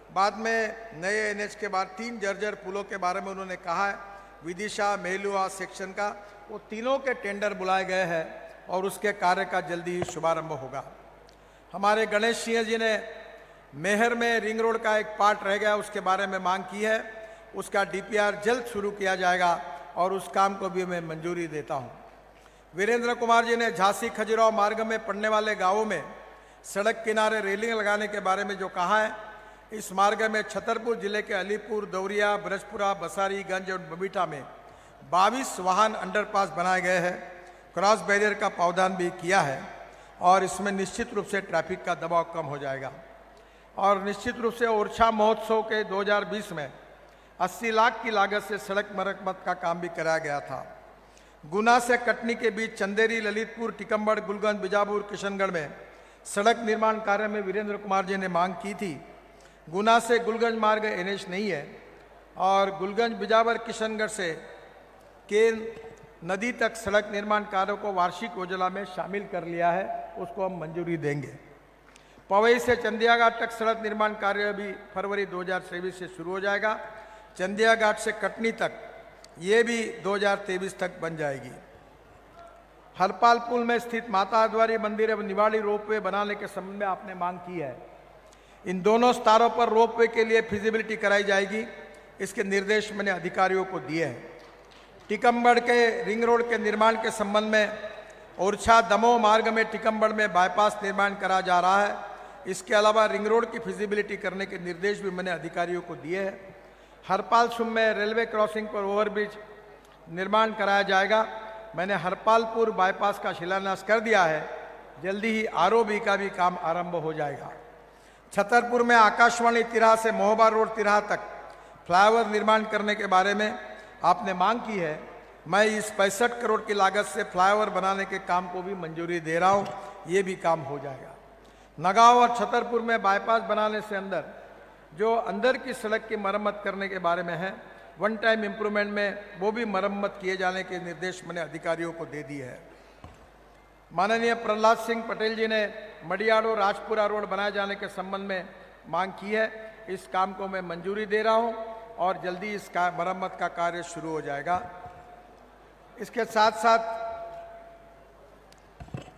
[SPEAKER 9] बाद में नए NH के बाद 3 जर्जर पुलों के बारे में उन्होंने कहा है, विदिशा मेलुआ सेक्शन का, वो तीनों के टेंडर बुलाए गए हैं और उसके कार्य का जल्दी ही शुभारंभ होगा। हमारे गणेश सिंह जी ने मेहर में रिंग रोड का एक पार्ट रह गया, उसके बारे में मांग की है, उसका डीपीआर जल्द शुरू किया जाएगा और उस काम को भी मैं मंजूरी देता हूं। वीरेंद्र कुमार जी ने झांसी खजुराहो मार्ग में पड़ने वाले गांवों में सड़क किनारे रेलिंग लगाने के बारे में जो कहा है, इस मार्ग में छतरपुर जिले के अलीपुर, दौरिया, ब्रजपुरा, बसारीगंज और बबीटा में 22 वाहन अंडरपास बनाए गए हैं। क्रॉस बैरियर का प्रावधान भी किया है और इसमें निश्चित रूप से ट्रैफिक का दबाव कम हो जाएगा। और निश्चित रूप से ओरछा महोत्सव के 2020 में 80 लाख की लागत से सड़क मरम्मत का काम भी कराया गया था। गुना से कटनी के बीच चंदेरी, ललितपुर, टिकम्बड़, गुलगंज, बीजापुर, किशनगढ़ में सड़क निर्माण कार्य में वीरेंद्र कुमार जी ने मांग की थी। गुना से गुलगंज मार्ग एनएच नहीं है और गुलगंज, बीजापुर, किशनगढ़ से केन नदी तक सड़क निर्माण कार्यों को वार्षिक योजना में शामिल कर लिया है, उसको हम मंजूरी देंगे। पवई से चंदिया घाट तक सड़क निर्माण कार्य भी फरवरी 2023 से शुरू हो जाएगा। चंदिया घाट से कटनी तक ये भी 2023 तक बन जाएगी। हरपाल पुल में स्थित माता द्वारी मंदिर एवं निवाड़ी रोपवे बनाने के संबंध में आपने मांग की है। इन दोनों स्थानों पर रोपवे के लिए फिजिबिलिटी कराई जाएगी, इसके निर्देश मैंने अधिकारियों को दिए हैं। टिकम्बड़ के रिंग रोड के निर्माण के संबंध में ओरछा दमोह मार्ग में टिकम्बड़ में बाईपास निर्माण करा जा रहा है। इसके अलावा रिंग रोड की फिजिबिलिटी करने के निर्देश भी मैंने अधिकारियों को दिए हैं। हरपाल सुम में रेलवे क्रॉसिंग पर ओवरब्रिज निर्माण कराया जाएगा। मैंने हरपालपुर बाईपास का शिलान्यास कर दिया है, जल्दी ही आरओबी का भी काम आरंभ हो जाएगा। छतरपुर में आकाशवाणी तिराहा से मोहबा रोड तिराहा तक फ्लाईओवर निर्माण करने के बारे में आपने मांग की है। मैं इस 65 करोड़ की लागत से फ्लाईओवर बनाने के काम को भी मंजूरी दे रहा हूँ, ये भी काम हो जाएगा। नगांव और छतरपुर में बाईपास बनाने से जो अंदर की सड़क की मरम्मत करने के बारे में है, वन टाइम इम्प्रूवमेंट में वो भी मरम्मत किए जाने के निर्देश मैंने अधिकारियों को दे दिए है। माननीय प्रहलाद सिंह पटेल जी ने मडियाड़ो राजपुरा रोड बनाए जाने के संबंध में मांग की है। इस काम को मैं मंजूरी दे रहा हूं और जल्दी इस मरम्मत का कार्य शुरू हो जाएगा। इसके साथ साथ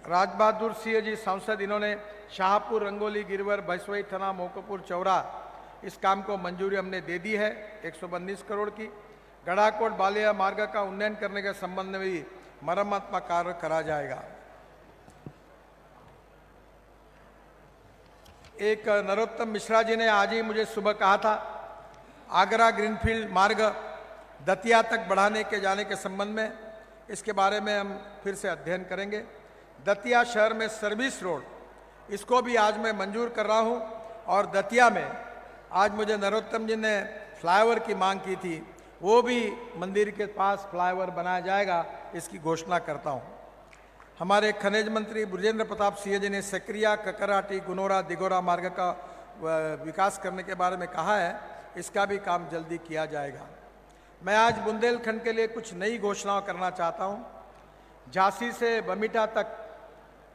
[SPEAKER 9] राजबहादुर सिंह जी सांसद, इन्होंने शाहपुर, रंगोली, गिरवर, भैसवई थाना, मोकोपुर, चौरा, इस काम को मंजूरी हमने दे दी है 119 करोड़ की। गढ़ाकोट बालिया मार्ग का उन्नयन करने के संबंध में भी मरम्मत का कार्य करा जाएगा। एक नरोत्तम मिश्रा जी ने आज ही मुझे सुबह कहा था, आगरा ग्रीनफील्ड मार्ग दतिया तक बढ़ाने के जाने के संबंध में, इसके बारे में हम फिर से अध्ययन करेंगे। दतिया शहर में सर्विस रोड, इसको भी आज मैं मंजूर कर रहा हूं। और दतिया में आज मुझे नरोत्तम जी ने फ्लाईओवर की मांग की थी, वो भी मंदिर के पास फ्लाईओवर बनाया जाएगा, इसकी घोषणा करता हूं। हमारे खनिज मंत्री बृजेंद्र प्रताप सिंह जी ने सकरिया, ककराटी, गुनोरा, दिगोरा मार्ग का विकास करने के बारे में कहा है, इसका भी काम जल्दी किया जाएगा। मैं आज बुंदेलखंड के लिए कुछ नई घोषणाएं करना चाहता हूं। झांसी से बमीटा तक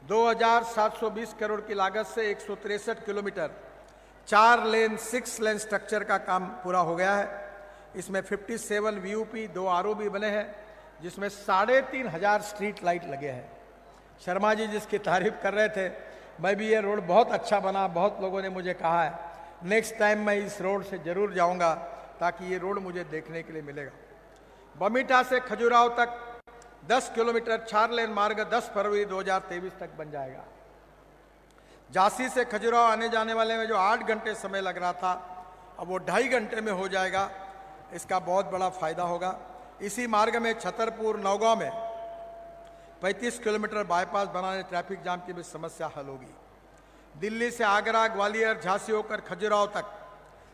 [SPEAKER 9] 2720 करोड़ की लागत से 163 किलोमीटर 4 लेन 6 लेन स्ट्रक्चर का काम पूरा हो गया है। इसमें 57 वीयूपी, 2 आरओबी बने हैं, जिसमें 3500 स्ट्रीट लाइट लगे हैं। शर्मा जी जिसकी तारीफ कर रहे थे, मैं भी ये रोड बहुत अच्छा बना, बहुत लोगों ने मुझे कहा है। नेक्स्ट टाइम मैं इस रोड से जरूर जाऊंगा ताकि ये रोड मुझे देखने के लिए मिलेगा। बमीटा से खजुराहो तक 10 किलोमीटर 4 लेन मार्ग 10 फरवरी 2023 तक बन जाएगा। झांसी से खजुराहो आने जाने वाले में जो 8 घंटे समय लग रहा था, अब वो 2.5 घंटे में हो जाएगा। इसका बहुत बड़ा फायदा होगा। इसी मार्ग में छतरपुर, नौगांव में 35 किलोमीटर बाईपास बनाने ट्रैफिक जाम की भी समस्या हल होगी। दिल्ली से आगरा, ग्वालियर, झांसी होकर खजुराहो तक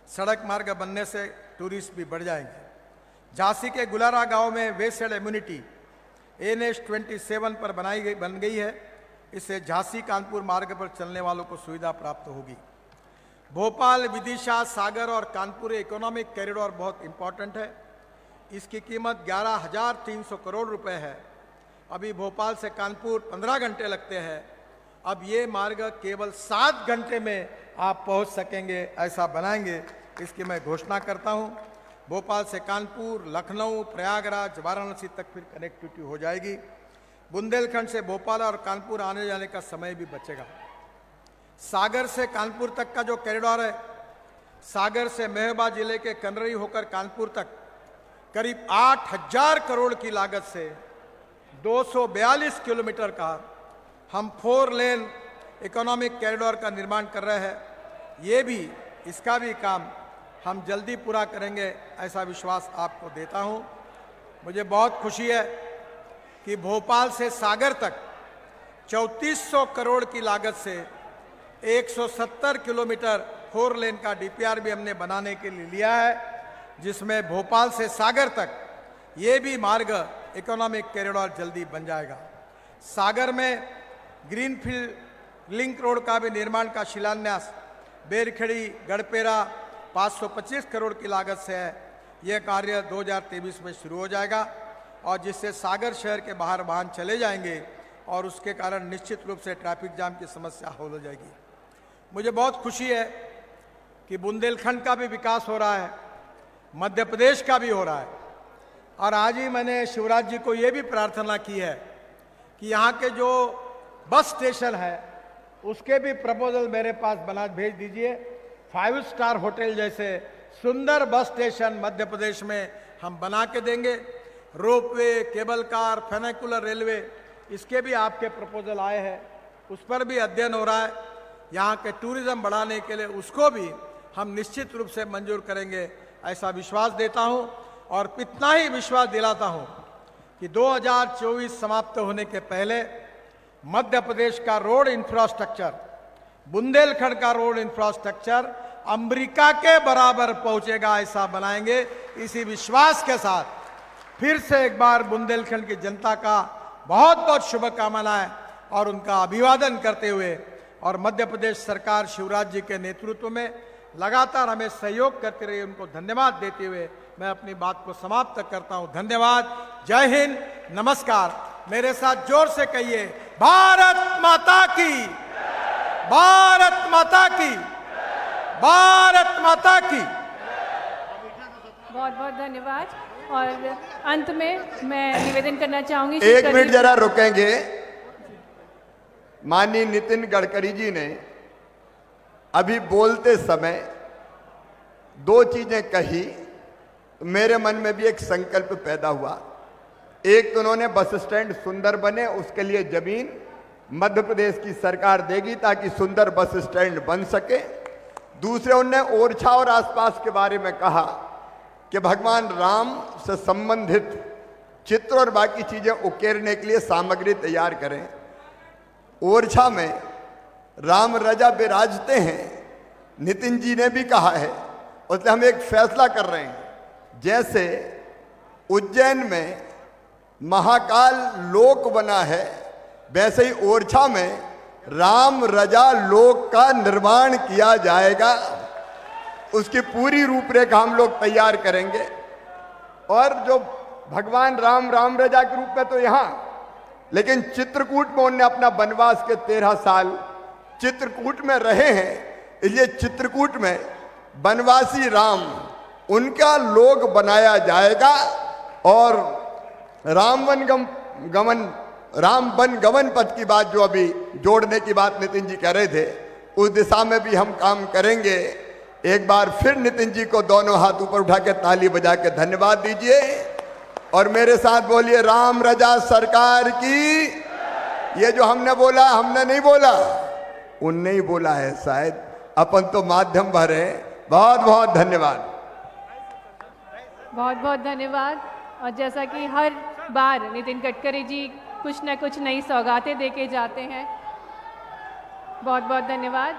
[SPEAKER 9] सड़क मार्ग बनने से टूरिस्ट भी बढ़ जाएंगे। झांसी के गुलारा गांव में वेस्टर्न इम्यूनिटी NH27 पर बन गई है। इससे झांसी कानपुर मार्ग पर चलने वालों को सुविधा प्राप्त होगी। भोपाल, विदिशा, सागर और कानपुर इकोनॉमिक कॉरिडोर बहुत इंपॉर्टेंट है। इसकी कीमत 11,300 करोड़ रुपए है। अभी भोपाल से कानपुर 15 घंटे लगते हैं, अब ये मार्ग केवल 7 घंटे में आप पहुंच सकेंगे, ऐसा बनाएंगे। इसकी मैं घोषणा करता हूं। भोपाल से कानपुर, लखनऊ, प्रयागराज, वाराणसी तक फिर कनेक्टिविटी हो जाएगी। बुंदेलखंड से भोपाल और कानपुर आने जाने का समय भी बचेगा। सागर से कानपुर तक का जो कॉरिडोर है, सागर से मेहबा जिले के कनरई होकर कानपुर तक करीब 8000 करोड़ की लागत से 242 किलोमीटर का हम 4 लेन इकोनॉमिक कॉरिडोर का निर्माण कर रहे हैं। ये भी, इसका भी काम हम जल्दी पूरा करेंगे, ऐसा विश्वास आपको देता हूं। मुझे बहुत खुशी है कि भोपाल से सागर तक 3400 करोड़ की लागत से 170 किलोमीटर 4 लेन का डीपीआर भी हमने बनाने के लिए लिया है, जिसमें भोपाल से सागर तक ये भी मार्ग इकोनॉमिक कॉरिडोर जल्दी बन जाएगा। सागर में ग्रीनफील्ड लिंक रोड का भी निर्माण का शिलान्यास बेरखेड़ी गढ़पेरा 525 करोड़ की लागत से है। यह कार्य 2023 में शुरू हो जाएगा और जिससे सागर शहर के बाहर वाहन चले जाएंगे और उसके कारण निश्चित रूप से ट्रैफिक जाम की समस्या हल हो जाएगी। मुझे बहुत खुशी है कि बुंदेलखंड का भी विकास हो रहा है, मध्य प्रदेश का भी हो रहा है। और आज ही मैंने शिवराज जी को ये भी प्रार्थना की है कि यहाँ के जो बस स्टेशन है उसके भी प्रपोजल मेरे पास बना भेज दीजिए। 5 स्टार होटल जैसे सुंदर बस स्टेशन मध्य प्रदेश में हम बना के देंगे। रोपवे, केबल कार, फेनिकुलर रेलवे, इसके भी आपके प्रपोजल आए हैं, उस पर भी अध्ययन हो रहा है। यहाँ के टूरिज्म बढ़ाने के लिए उसको भी हम निश्चित रूप से मंजूर करेंगे, ऐसा विश्वास देता हूँ। और इतना ही विश्वास दिलाता हूँ कि 2024 समाप्त होने के पहले मध्य प्रदेश का रोड इंफ्रास्ट्रक्चर, बुंदेलखंड का रोड इंफ्रास्ट्रक्चर अमेरिका के बराबर पहुंचेगा, ऐसा बनाएंगे। इसी विश्वास के साथ फिर से एक बार बुंदेलखंड की जनता का बहुत बहुत शुभकामनाएं और उनका अभिवादन करते हुए, और मध्य प्रदेश सरकार शिवराज जी के नेतृत्व में लगातार हमें सहयोग करते रही, उनको धन्यवाद देते हुए मैं अपनी बात को समाप्त करता हूं। धन्यवाद। जय हिंद, नमस्कार। मेरे साथ जोर से कहिए, भारत माता की, भारत माता की, भारत माता की।
[SPEAKER 1] बहुत बहुत धन्यवाद। और अंत में मैं निवेदन करना चाहूंगी,
[SPEAKER 8] एक मिनट जरा रुकेंगे। माननीय नितिन गडकरी जी ने अभी बोलते समय 2 चीजें कही, तो मेरे मन में भी एक संकल्प पैदा हुआ। एक तो उन्होंने बस स्टैंड सुंदर बने, उसके लिए जमीन मध्य प्रदेश की सरकार देगी ताकि सुंदर बस स्टैंड बन सके। दूसरे उन्होंने ओरछा और आसपास के बारे में कहा कि भगवान राम से संबंधित चित्र और बाकी चीजें उकेरने के लिए सामग्री तैयार करें। ओरछा में राम रजा विराजते हैं, नितिन जी ने भी कहा है, उसलिए हम एक फैसला कर रहे हैं। जैसे उज्जैन में महाकाल लोक बना है, वैसे ही ओरछा में राम रजा लोक का निर्माण किया जाएगा। उसकी पूरी रूपरेखा हम लोग तैयार करेंगे। और जो भगवान राम, राम रजा के रूप में तो यहाँ, लेकिन चित्रकूट में उन्होंने अपना वनवास के 13 साल चित्रकूट में रहे हैं, इसलिए चित्रकूट में वनवासी राम, उनका लोक बनाया जाएगा। और राम वन गमन पथ की बात जो अभी जोड़ने की बात नितिन जी कह रहे थे, उस दिशा में भी हम काम करेंगे। एक बार फिर नितिन जी को दोनों हाथ ऊपर उठा के ताली बजा के धन्यवाद दीजिए और मेरे साथ बोलिए, राम रजा सरकार की। ये जो हमने बोला, हमने नहीं बोला, उनने ही बोला है शायद, अपन तो माध्यम भरे। बहुत बहुत धन्यवाद।
[SPEAKER 1] बहुत बहुत धन्यवाद। और जैसा कि हर बार नितिन गडकरी जी कुछ न कुछ नई सौगातें देके जाते हैं, बहुत बहुत धन्यवाद।